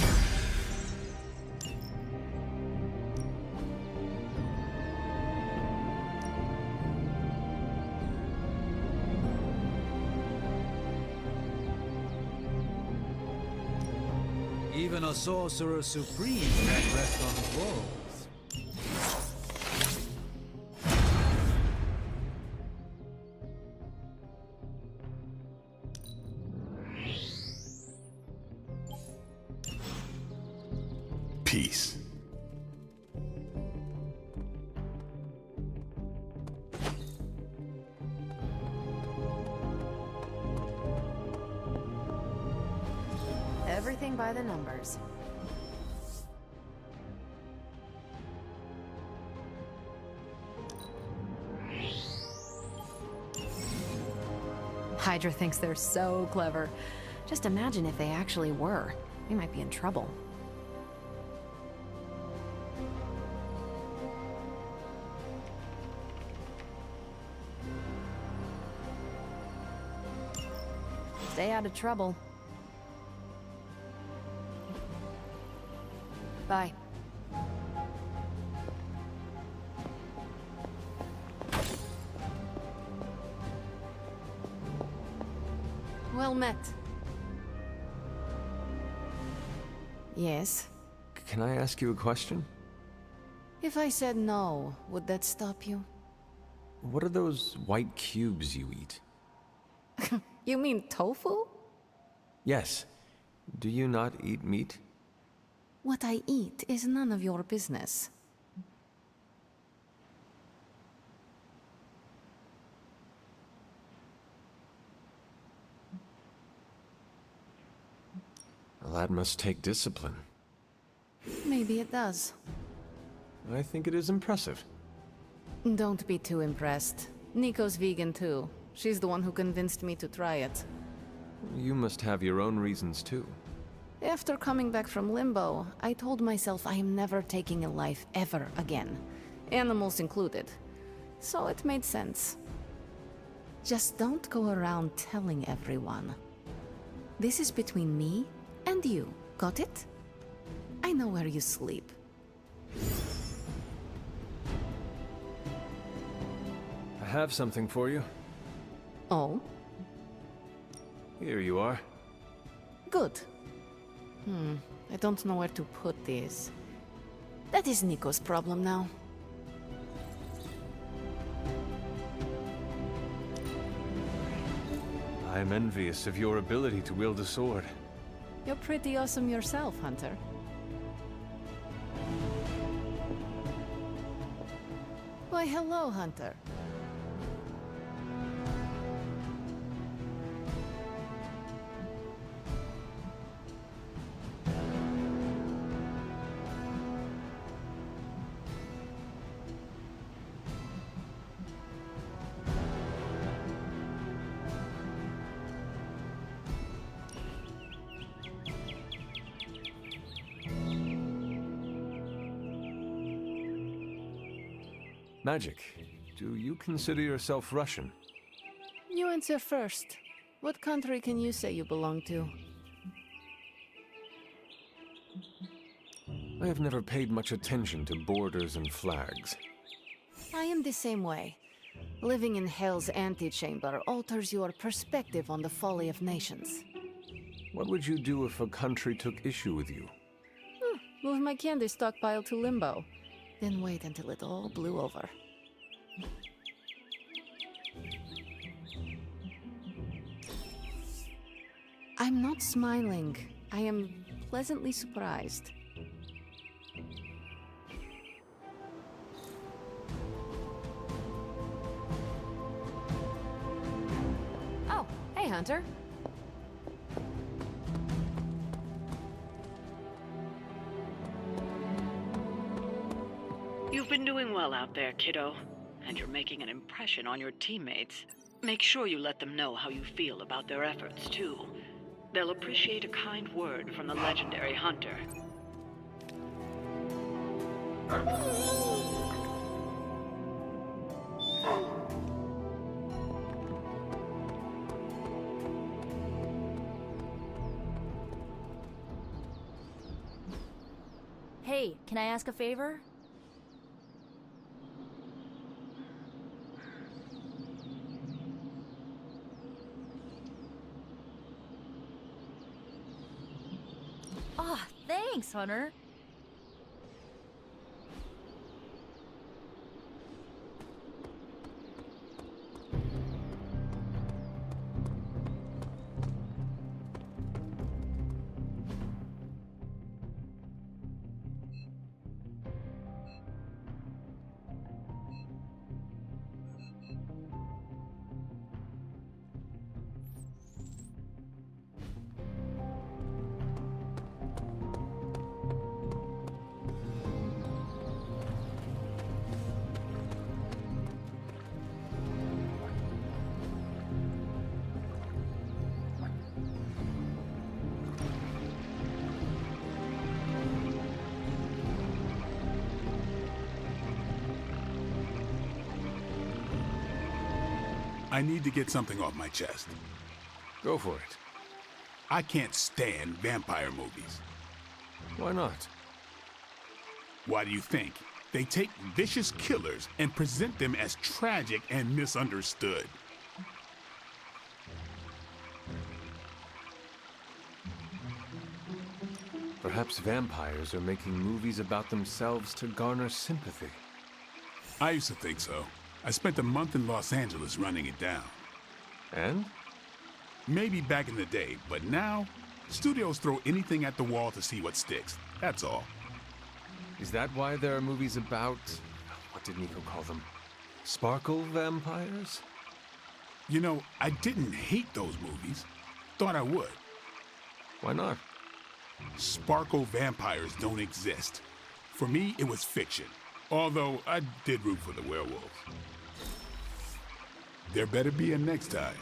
Even a sorcerer supreme can't rest on his laurels. Peace. Everything by the numbers. Hydra thinks they're so clever. Just imagine if they actually were. We might be in trouble. Stay out of trouble. Bye. Well met. Yes? Can I ask you a question? If I said no, would that stop you? What are those white cubes you eat? You mean tofu? Yes. Do you not eat meat? What I eat is none of your business. Well, that must take discipline. Maybe it does. I think it is impressive. Don't be too impressed. Nico's vegan too. She's the one who convinced me to try it. You must have your own reasons too. After coming back from limbo, I told myself I am never taking a life ever again. Animals included. So it made sense. Just don't go around telling everyone. This is between me and you. Got it? I know where you sleep. I have something for you. Oh? Here you are. Good. I don't know where to put this. That is Nico's problem now. I am envious of your ability to wield a sword. You're pretty awesome yourself, Hunter. Why, hello, Hunter. Magic. Do you consider yourself Russian? You answer first. What country can you say you belong to? I have never paid much attention to borders and flags. I am the same way. Living in Hell's antechamber alters your perspective on the folly of nations. What would you do if a country took issue with you? Move my candy stockpile to limbo. Then wait until it all blew over. I'm not smiling. I am pleasantly surprised. Oh, hey, Hunter. You've been doing well out there, kiddo. And you're making an impression on your teammates. Make sure you let them know how you feel about their efforts, too. They'll appreciate a kind word from the legendary Hunter. Hey, can I ask a favor? Ah, thanks, Hunter. I need to get something off my chest. Go for it. I can't stand vampire movies. Why not? Why do you think? They take vicious killers and present them as tragic and misunderstood. Perhaps vampires are making movies about themselves to garner sympathy. I used to think so. I spent a month in Los Angeles running it down. And? Maybe back in the day, but now, studios throw anything at the wall to see what sticks. That's all. Is that why there are movies about... what did Nico call them? Sparkle vampires? You know, I didn't hate those movies. Thought I would. Why not? Sparkle vampires don't exist. For me, it was fiction. Although, I did root for the werewolves. There better be a next time.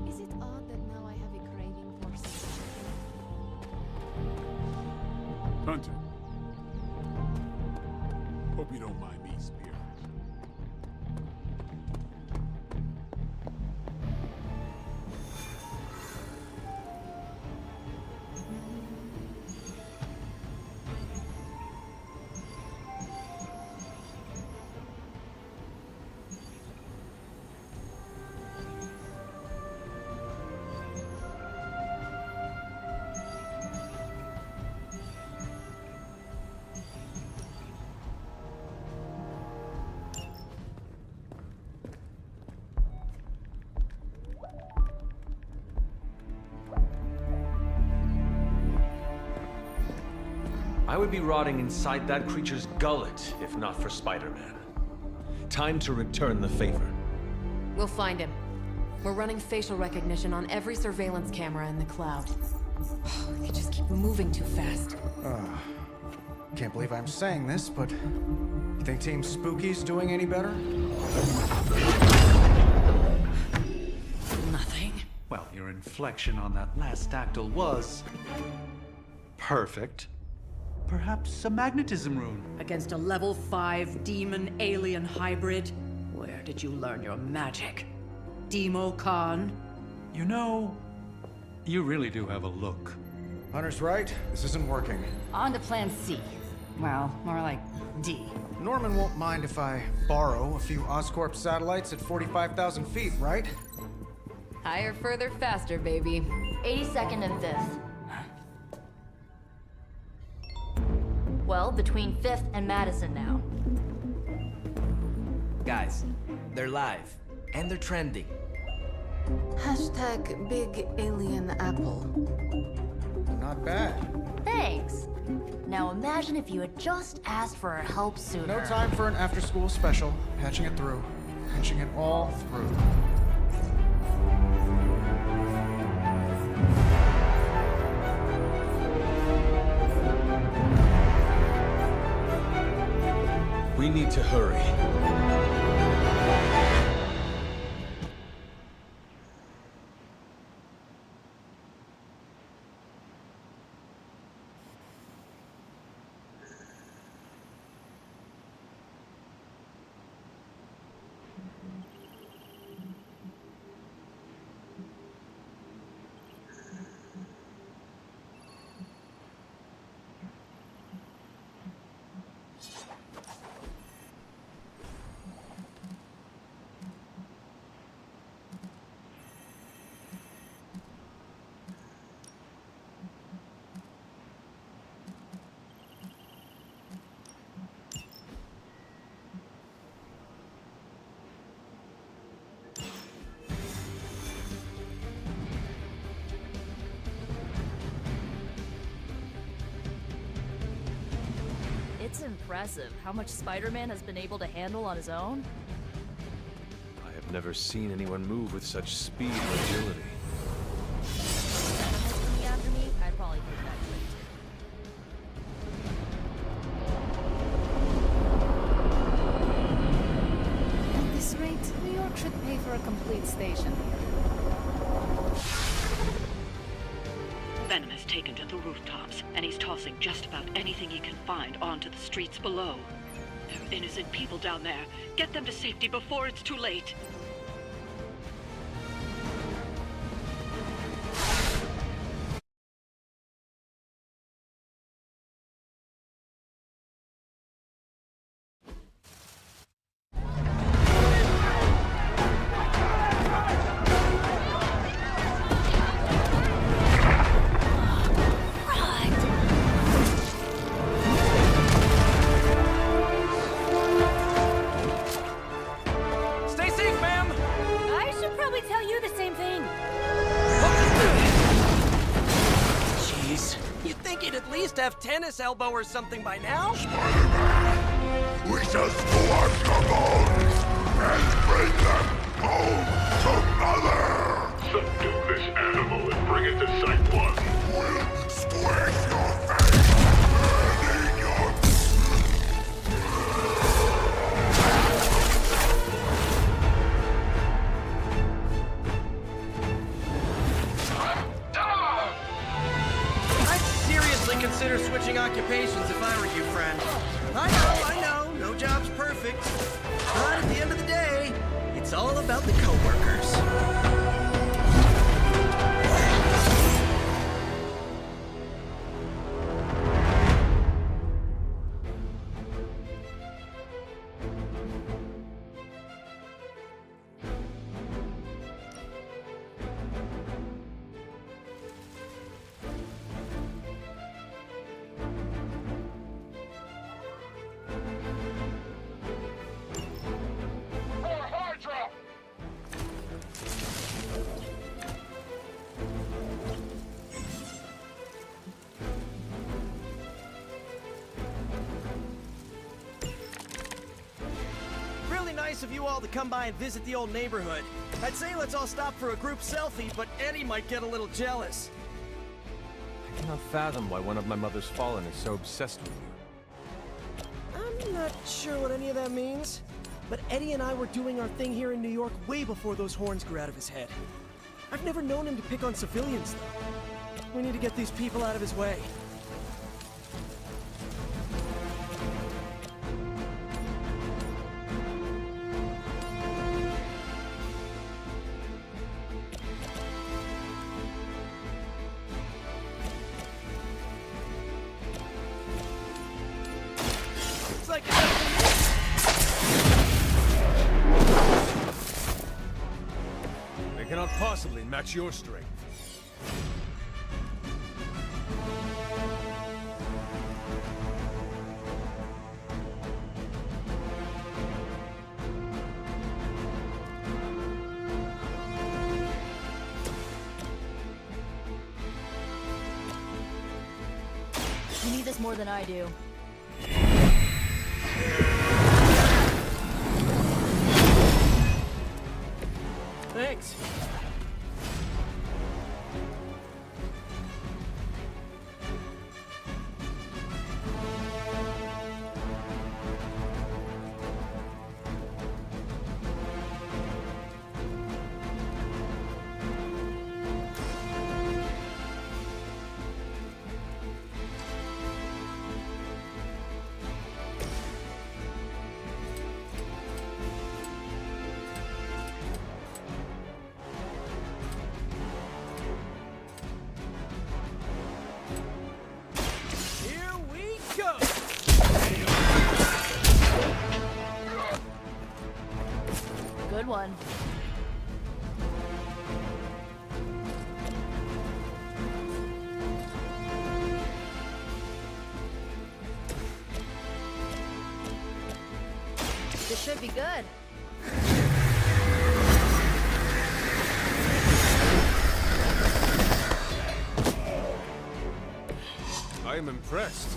Is it odd that now I have a craving for something? Hunter. Hope you don't mind me, Spear. I would be rotting inside that creature's gullet if not for Spider-Man. Time to return the favor. We'll find him. We're running facial recognition on every surveillance camera in the cloud. They just keep moving too fast. Can't believe I'm saying this, but you think Team Spooky's doing any better? Nothing. Well, your inflection on that last dactyl was perfect. Perhaps a magnetism rune. Against a level 5 demon alien hybrid? Where did you learn your magic? Demo Khan? You know, you really do have a look. Hunter's right. This isn't working. On to plan C. Well, more like D. Norman won't mind if I borrow a few Oscorp satellites at 45,000 feet, right? Higher, further, faster, baby. 82nd and 5th. Well, between 5th and Madison now. Guys, they're live. And they're trending. Hashtag Big Alien Apple. Not bad. Thanks. Now imagine if you had just asked for our help sooner. No time for an after-school special. Patching it through. Patching it all through. We need to hurry. It's impressive how much Spider-Man has been able to handle on his own. I have never seen anyone move with such speed and agility. Animals coming after me, I'd probably put that quick too. At this rate, New York should pay for a complete station. Venom has taken to the rooftops, and he's tossing just about anything he can find onto the streets below. There are innocent people down there. Get them to safety before it's too late. you'd at least have tennis elbow or something by now. Spider-Man, we shall scorch your bones and bring them home to Mother! Subdue this animal and bring it to Site 1. We'll squish your face and eat your... I'd seriously consider switching occupations if I were you, friend. I know, no job's perfect. But at the end of the day, it's all about the coworkers. Nice of you all to come by and visit the old neighborhood. I'd say let's all stop for a group selfie, but Eddie might get a little jealous. I cannot fathom why one of my mother's fallen is so obsessed with you. I'm not sure what any of that means, but Eddie and I were doing our thing here in New York way before those horns grew out of his head. I've never known him to pick on civilians, though. We need to get these people out of his way. They cannot possibly match your strength. You need this more than I do. Thanks. Good one. This should be good. I am impressed.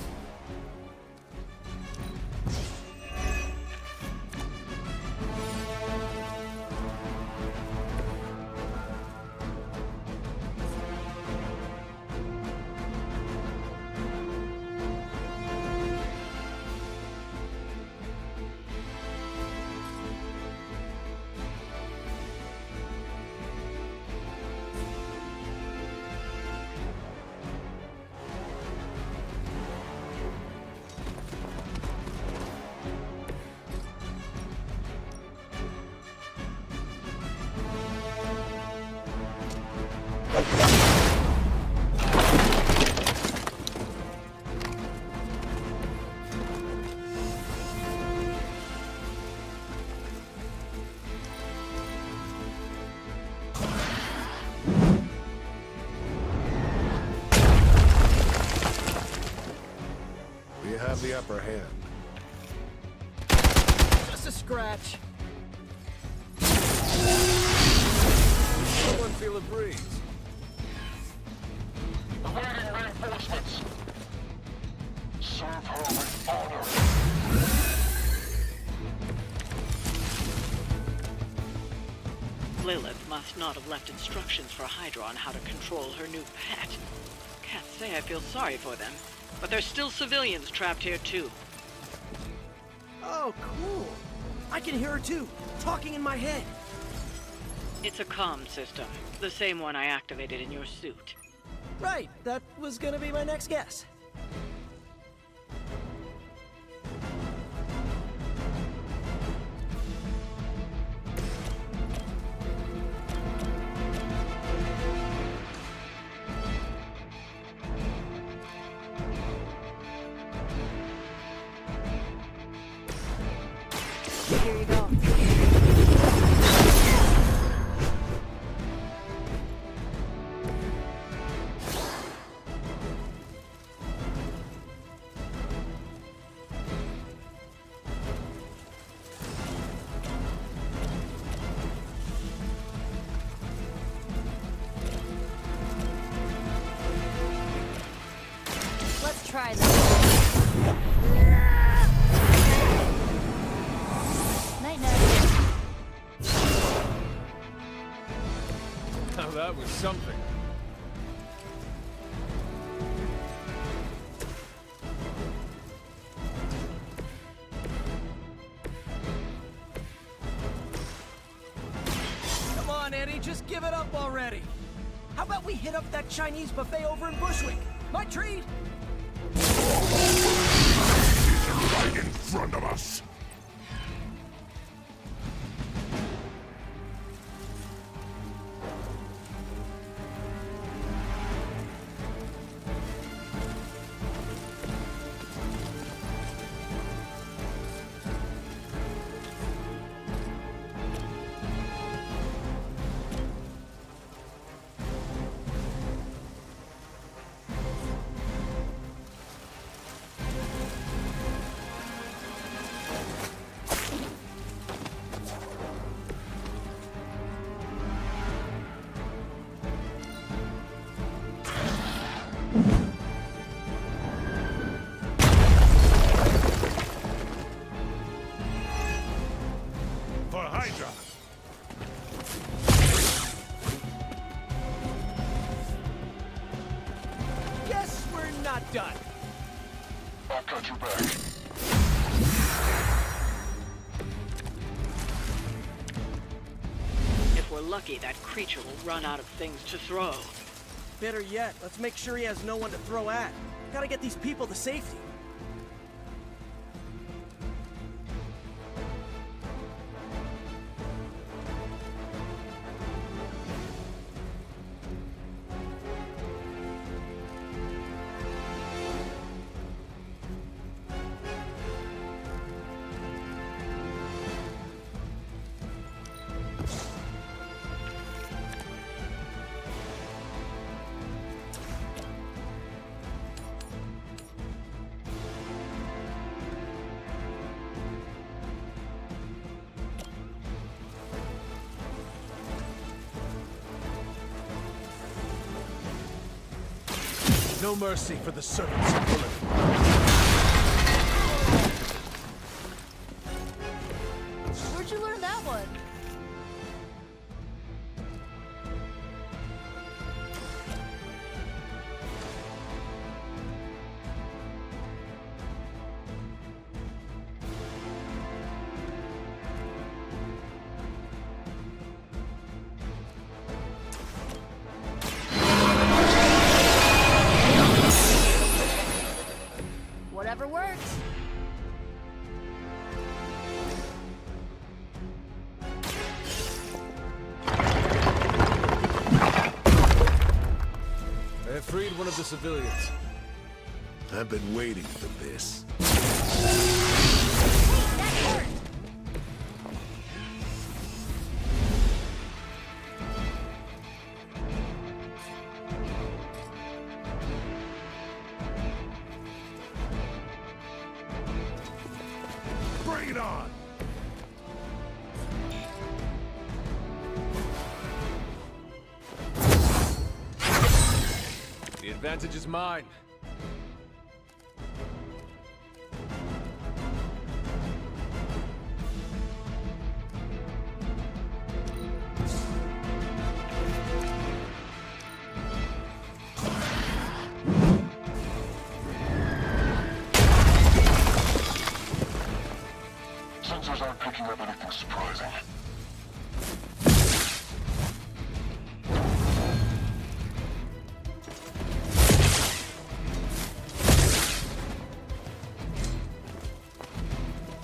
Have the upper hand. Just a scratch. Someone feel a breeze. Awaiting reinforcements. Lilith must not have left instructions for Hydra on how to control her new pet. Can't say I feel sorry for them, but there's still civilians trapped here too. Oh, cool. I can hear her too, talking in my head. It's a comm system, the same one I activated in your suit. Right, that was gonna be my next guess. Here you go. Let's try this. Night night. Now that was something. Come on, Eddie, just give it up already. How about we hit up that Chinese buffet over in Bushwick? My treat! Right in front of us! For Hydra! Guess we're not done. I've got your back. If we're lucky, that creature will run out of things to throw. Better yet, let's make sure he has no one to throw at. Gotta get these people to safety. No mercy for the servants of Lilith. Where'd you learn that one? Whatever works. I have freed one of the civilians. I've been waiting for this. That hurt. Bring it on! The advantage is mine. picking up anything surprising.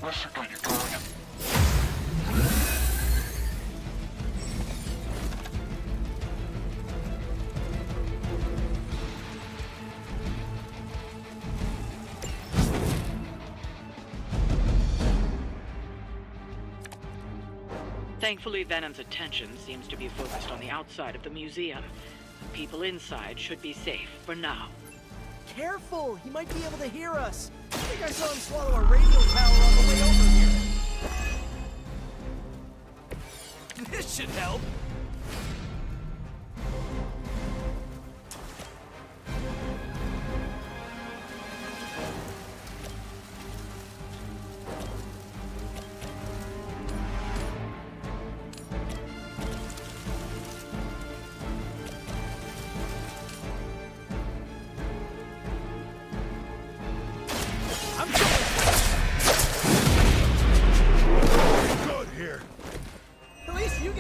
This should get you going. Thankfully, Venom's attention seems to be focused on the outside of the museum. People inside should be safe for now. Careful! He might be able to hear us. I think I saw him swallow a radio tower on the way over here. This should help.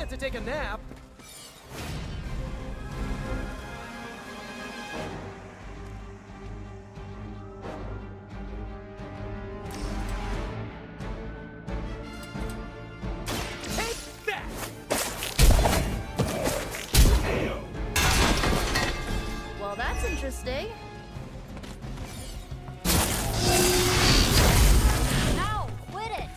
To take a nap. Take that! Well, that's interesting. No, quit it!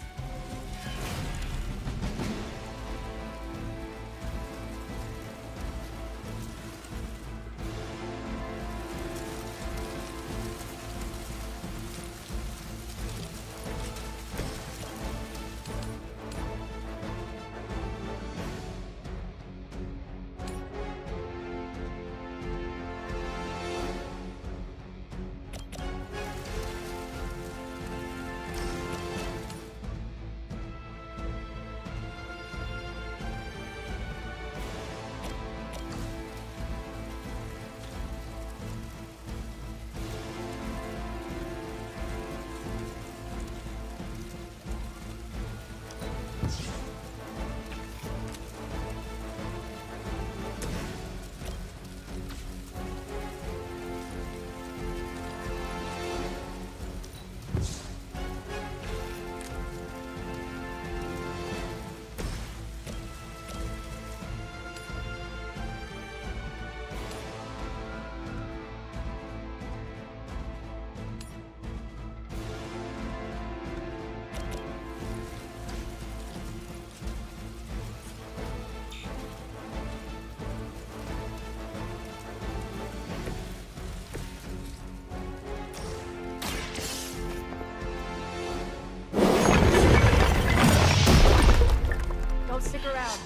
Stick around.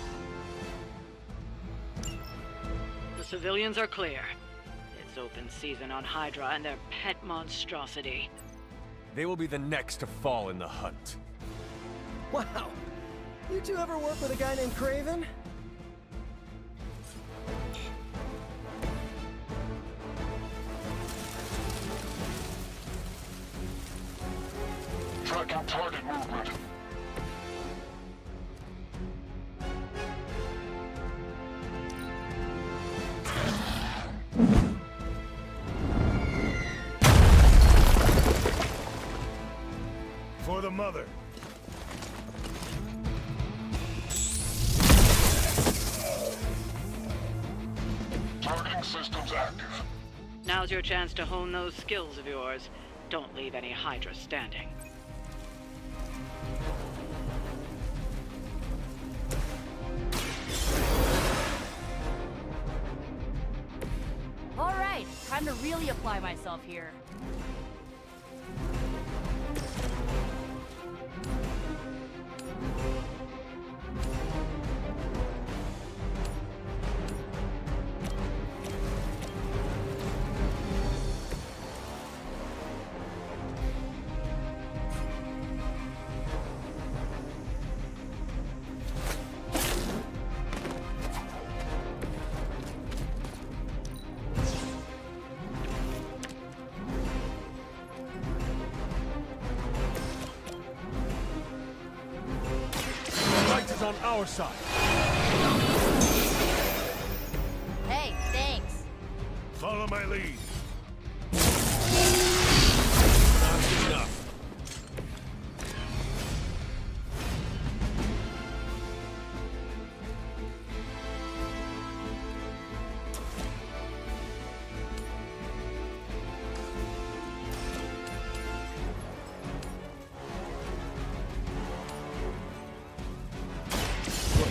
The civilians are clear. It's open season on Hydra and their pet monstrosity. They will be the next to fall in the hunt. Wow. You two ever work with a guy named Craven? Tracking target movement. For the mother. Targeting systems active. Now's your chance to hone those skills of yours. Don't leave any Hydra standing. All right, time to really apply myself here. on our side. Hey, thanks. Follow my lead. Not enough.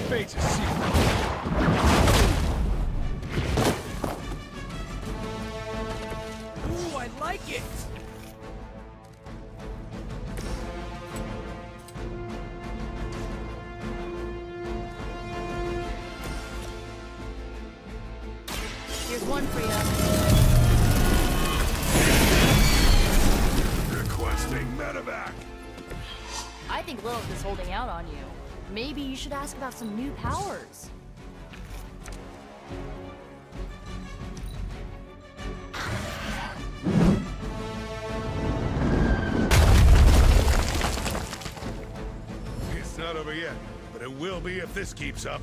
Fate is sealed. Ooh, I like it! Here's one for you. Requesting medevac. I think Lilith is holding out on you. Maybe you should ask about some new powers. It's not over yet, but it will be if this keeps up.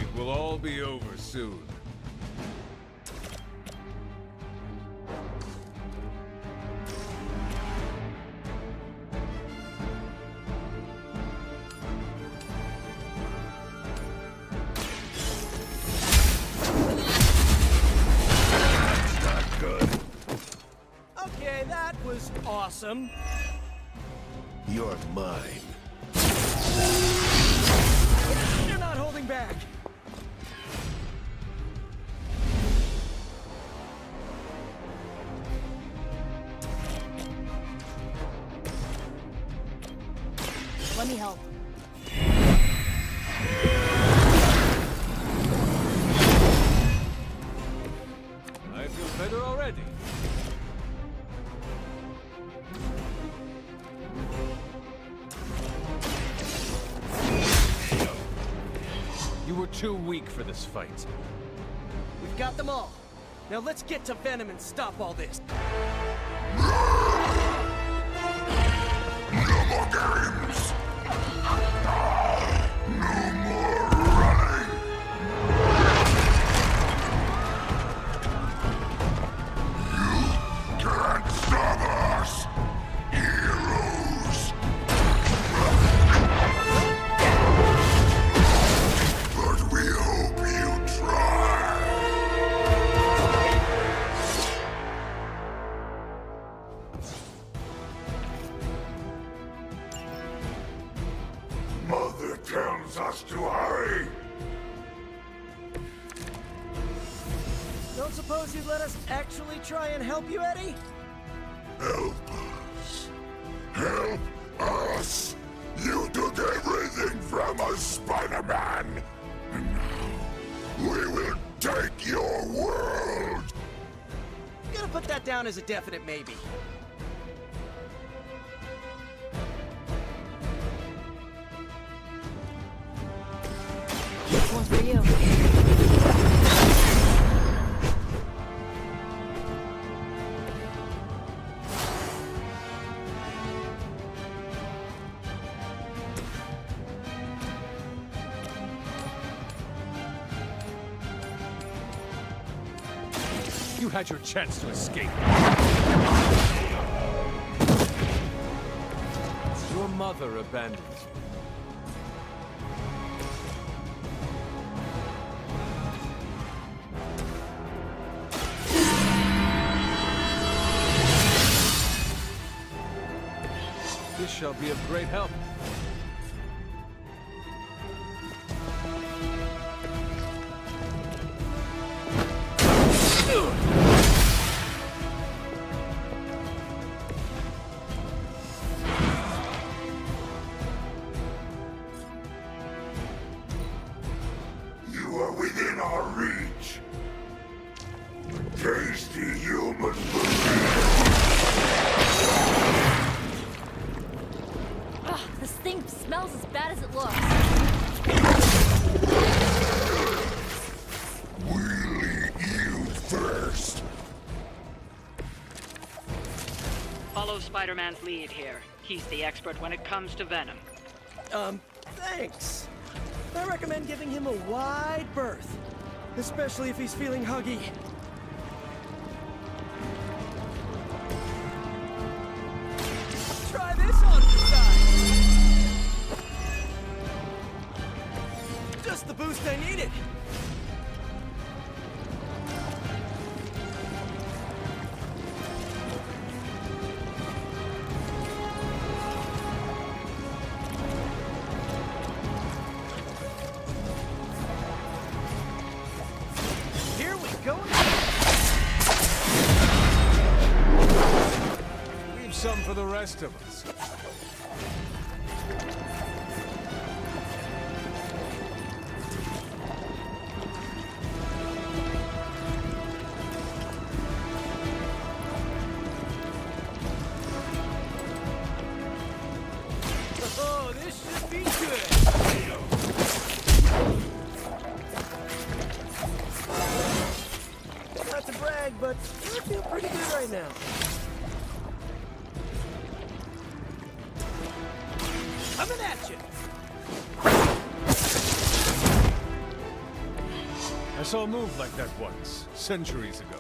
It will all be over soon. Okay, that was awesome. You're mine. You're not holding back. Let me help. I feel better already. You were too weak for this fight. We've got them all. Now let's get to Venom and stop all this. No more games! No more running! You can't stop us, heroes! But we hope you try! Mother tells us to hurry! Don't suppose you'd let us actually try and help you, Eddie? Help us! Help us! You took everything from us, Spider-Man! And now, we will take your world! I'm gonna put that down as a definite maybe. This one's for you. You had your chance to escape. Your mother abandoned you. This shall be of great help. You are within our reach! Tasty human Ugh, this thing smells as bad as it looks. We'll eat you first! Follow Spider-Man's lead here. He's the expert when it comes to Venom. Thanks. I recommend giving him a wide berth, especially if he's feeling huggy. Try this on the side. Just the boost I needed. Some for the rest of us. Oh, this should be good. Not to brag, but I feel pretty good right now. Coming at you! I saw a move like that once, centuries ago.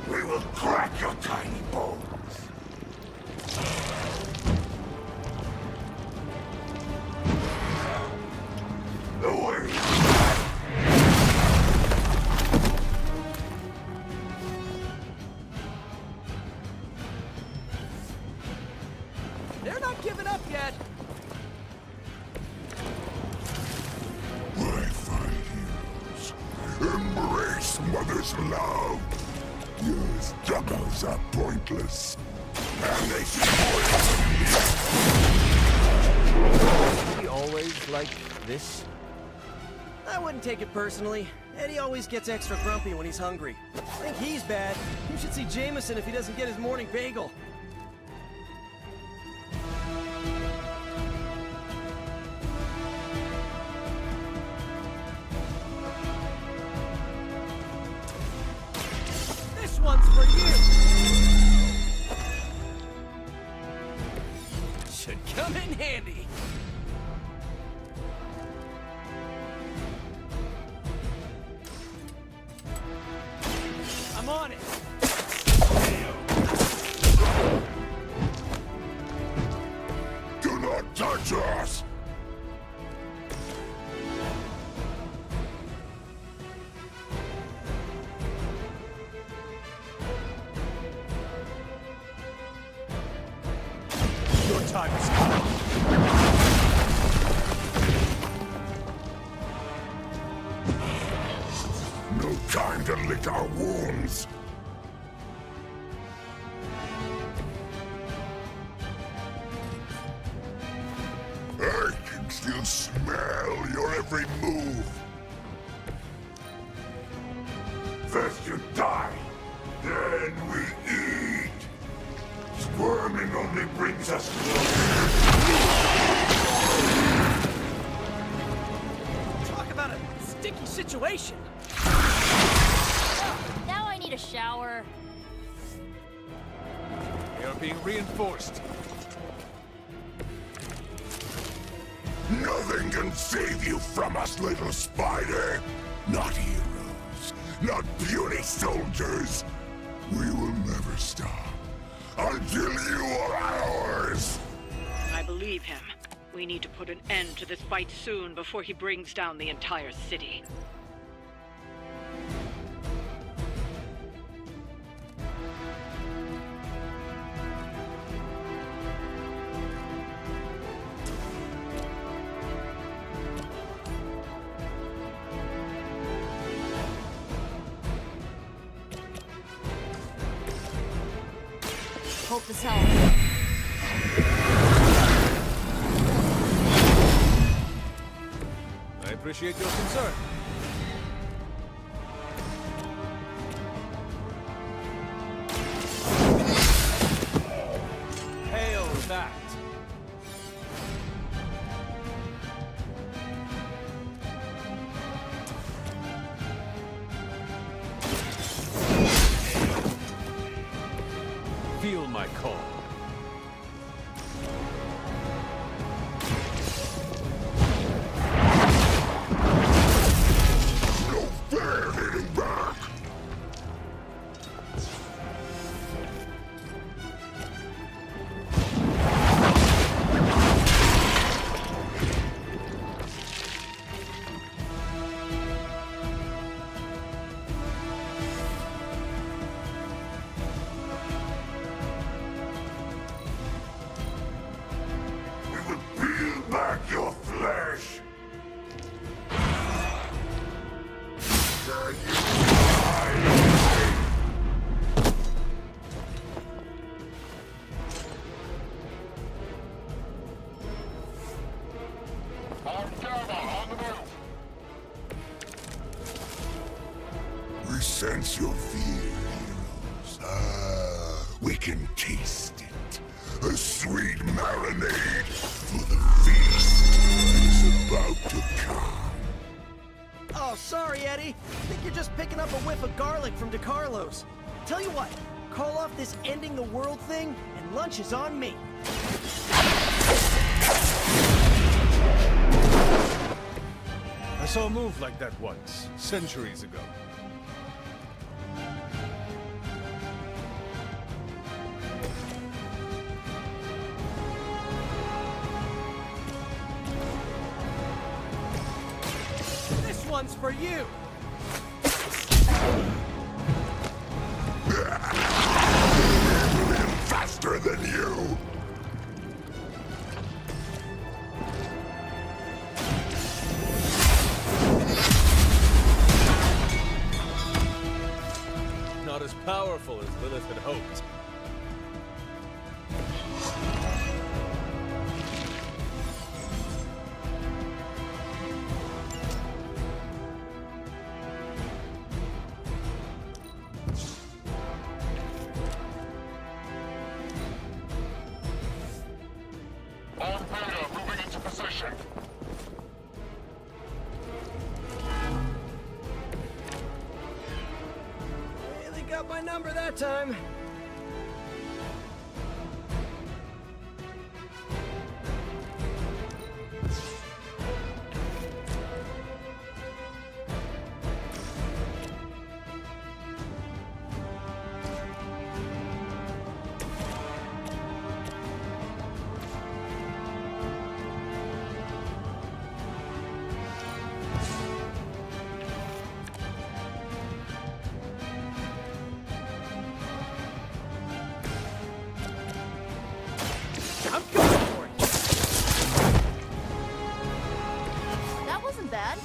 We will crack your tiny bones. The way. They're not giving up yet. My fine heroes, embrace mother's love. Your struggles are pointless, and they spoil He always like this? I wouldn't take it personally. Eddie always gets extra grumpy when he's hungry. I think he's bad. You should see Jameson if he doesn't get his morning bagel. This one's for you! Should come in handy. I'm on it. Do not touch us! Your time has come. No time to lick our wounds. I can still smell your every move. First you die, then we eat. Squirming only brings us Talk about a sticky situation. Now I need a shower. They are being reinforced. Nothing can save you from us, little spider. Not heroes, not puny soldiers. We will never stop until you are ours. I believe him. We need to put an end to this fight soon before he brings down the entire city. Hope this helps. I appreciate your concern. Hail that! my call. No fair hitting back! Back your flesh! Can you die? On the move! We sense your fear, heroes. We can taste it. A sweet marinade for the feast that is about to come. Oh, sorry, Eddie. I think you're just picking up a whiff of garlic from DeCarlo's. Tell you what, call off this ending the world thing, and lunch is on me. I saw a move like that once, centuries ago. This one's for you. I'm faster than you. Not as powerful as Lilith had hoped. On Beta, moving into position. Really got my number that time. I'm going for it. That wasn't bad.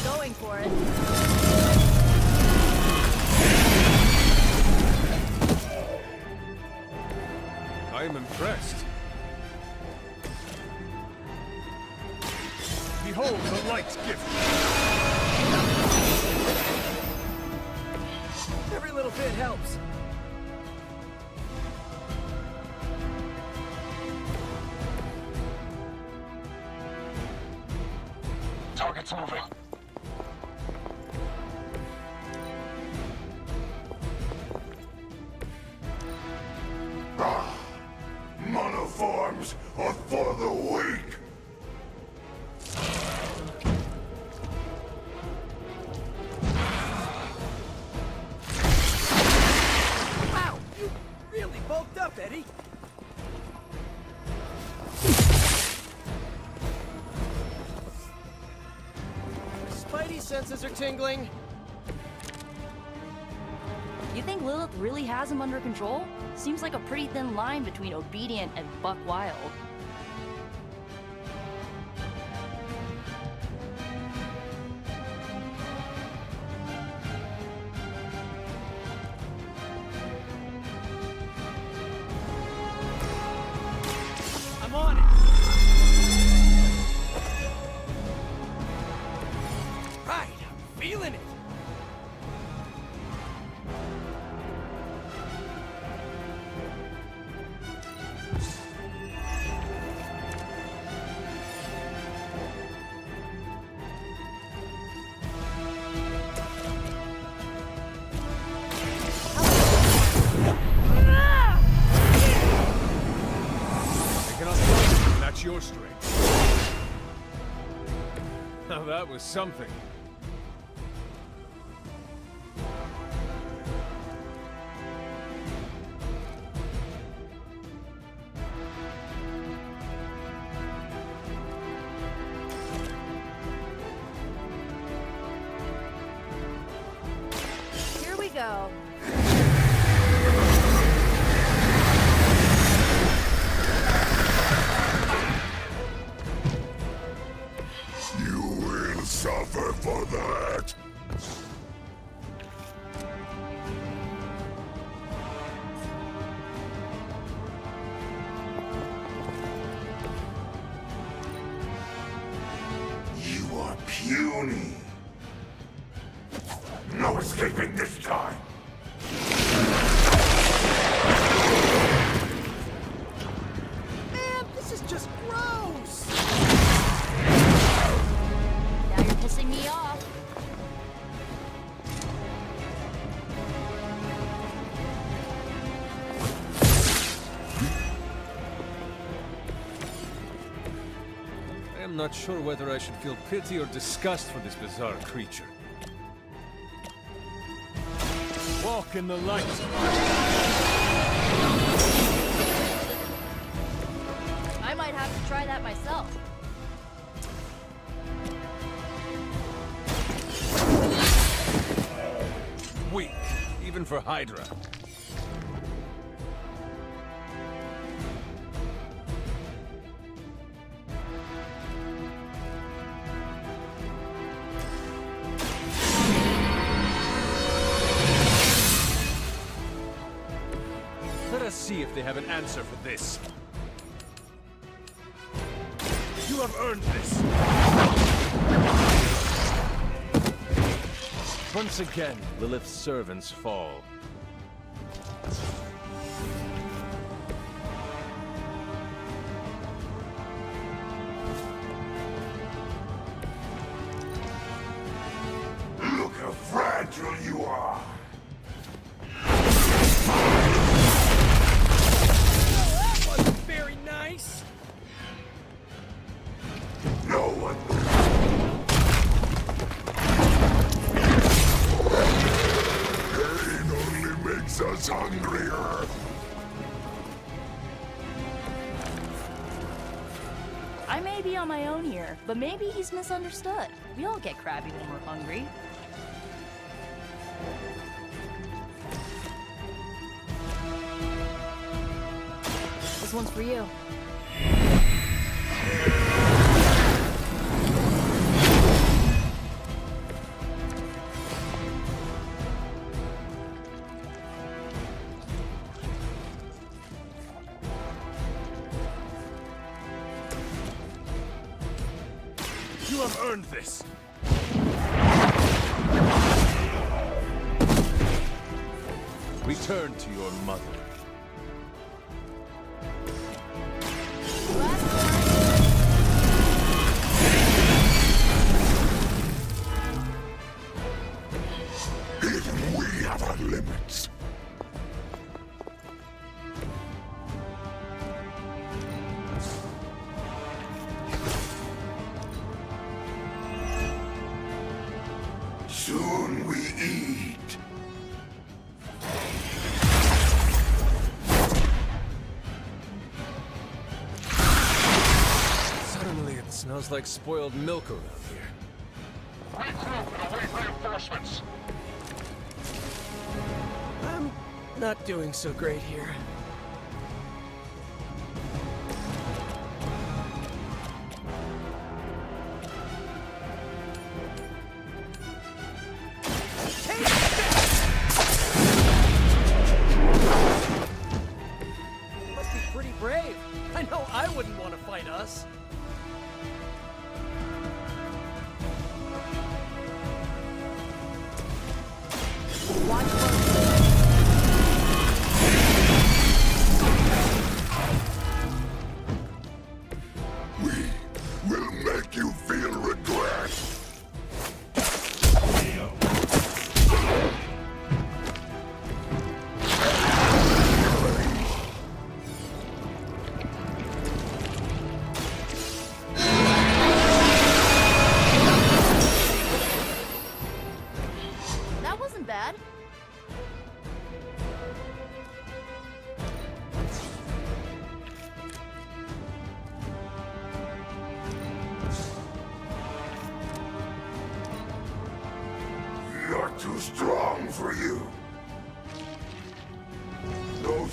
Going for it. I am impressed. Behold the light's gift. Every little bit helps. Target's moving. Monoforms are for the weak. Wow, you really bulked up, Eddie. Spidey senses are tingling. You think Lilith really has him under control? Seems like a pretty thin line between obedient and buck wild. I'm on it. Right, I'm feeling it. Well, that was something. Here we go. You will suffer for that. You are puny. No escaping this time. Man, this is just gross! Now you're pissing me off. I am not sure whether I should feel pity or disgust for this bizarre creature. Walk in the light. I might have to try that myself. Weak, even for Hydra. Let us see if they have an answer for this. You have earned this. Once again, Lilith's servants fall. Look how fragile you are. That wasn't very nice. No one. Pain only makes us hungrier. I may be on my own here, but maybe he's misunderstood. We all get crabby when we're hungry. This one's for you. You have earned this. Return to your mother. Even we have our limits. Soon we eat. Suddenly it smells like spoiled milk around here. Reinforcements. I'm not doing so great here. Must be pretty brave. I know I wouldn't want to fight us.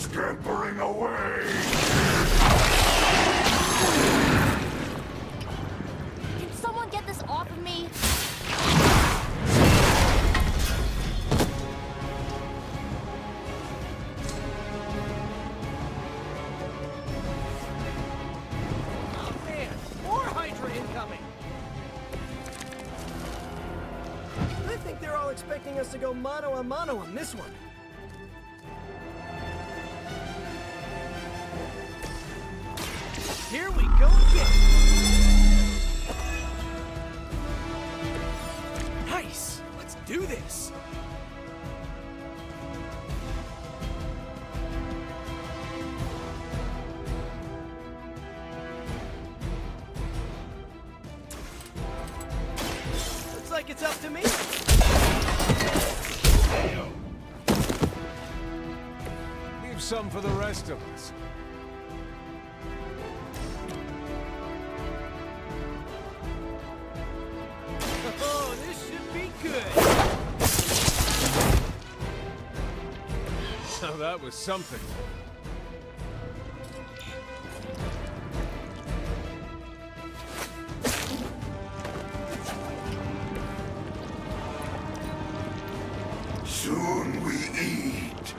scampering away! Can someone get this off of me? Oh man, more Hydra incoming! I think they're all expecting us to go mano a mano on this one. Here we go again! Nice! Let's do this! Looks like it's up to me! Leave some for the rest of us. Oh, this should be good! Now that was something. Soon we eat.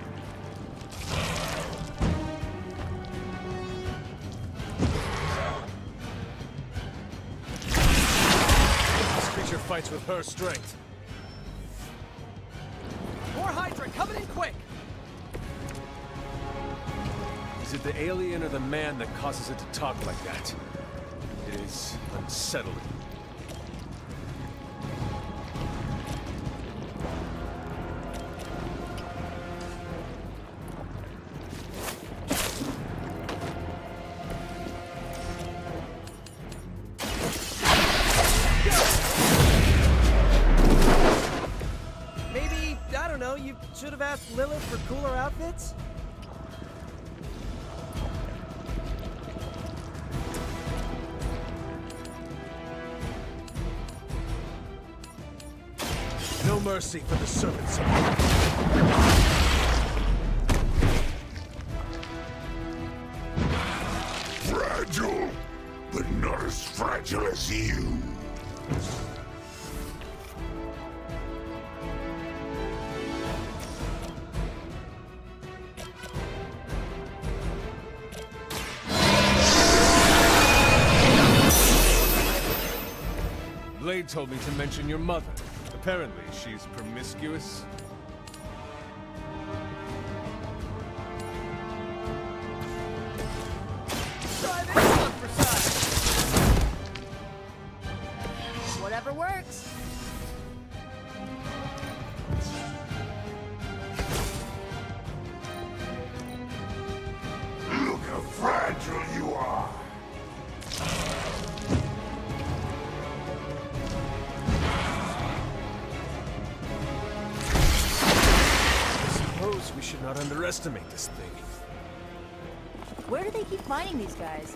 This creature fights with her strength. More Hydra coming in quick! Is it the alien or the man that causes it to talk like that? It is unsettling. Maybe, I don't know, you should have asked Lilith for cooler outfits? No mercy for the servants. Fragile, but not as fragile as you. Blade told me to mention your mother. Apparently, she's promiscuous. Try this one for size! Whatever works. Look how fragile you are. We should not underestimate this thing. Where do they keep finding these guys?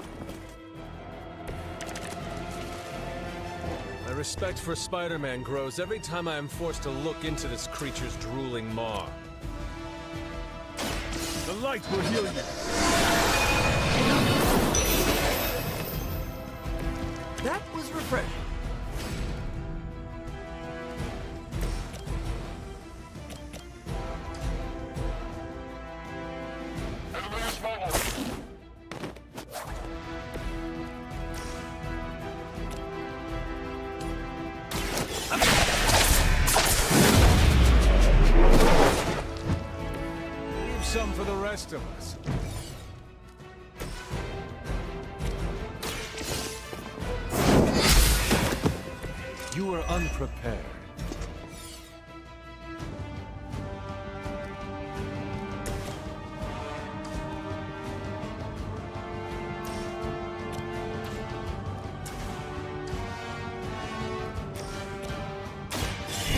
My respect for Spider-Man grows every time I am forced to look into this creature's drooling maw. The light will heal you. That was refreshing. Leave some for the rest of us. You were unprepared.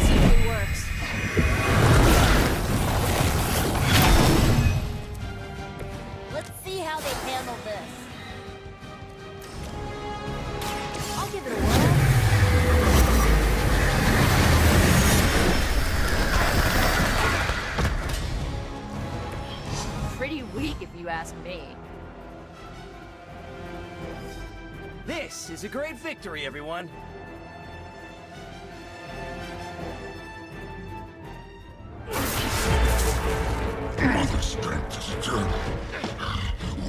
It works. Let's see how they handle this. I'll give it a whirl. pretty weak if you ask me. This is a great victory, everyone. Mother strength is eternal.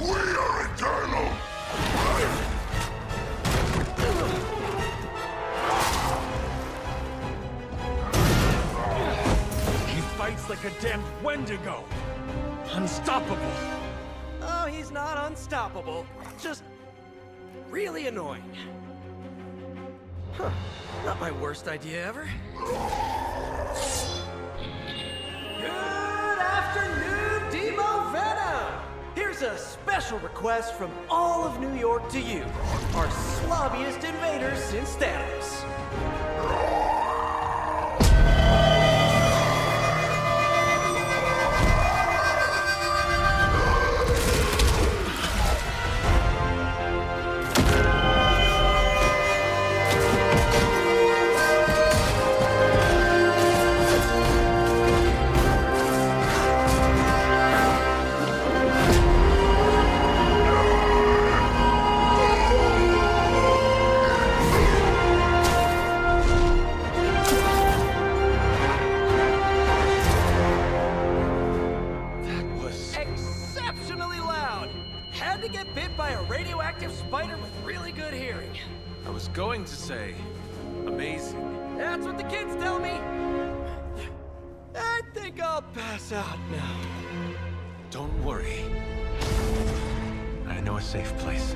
We are eternal! He fights like a damn Wendigo! Unstoppable! Oh, he's not unstoppable. Just really annoying. Huh. Not my worst idea ever. Good afternoon, Demo Venom! Here's a special request from all of New York to you, our slobbiest invaders since Thanos. Going to say, amazing. That's what the kids tell me. I think I'll pass out now. Don't worry. I know a safe place.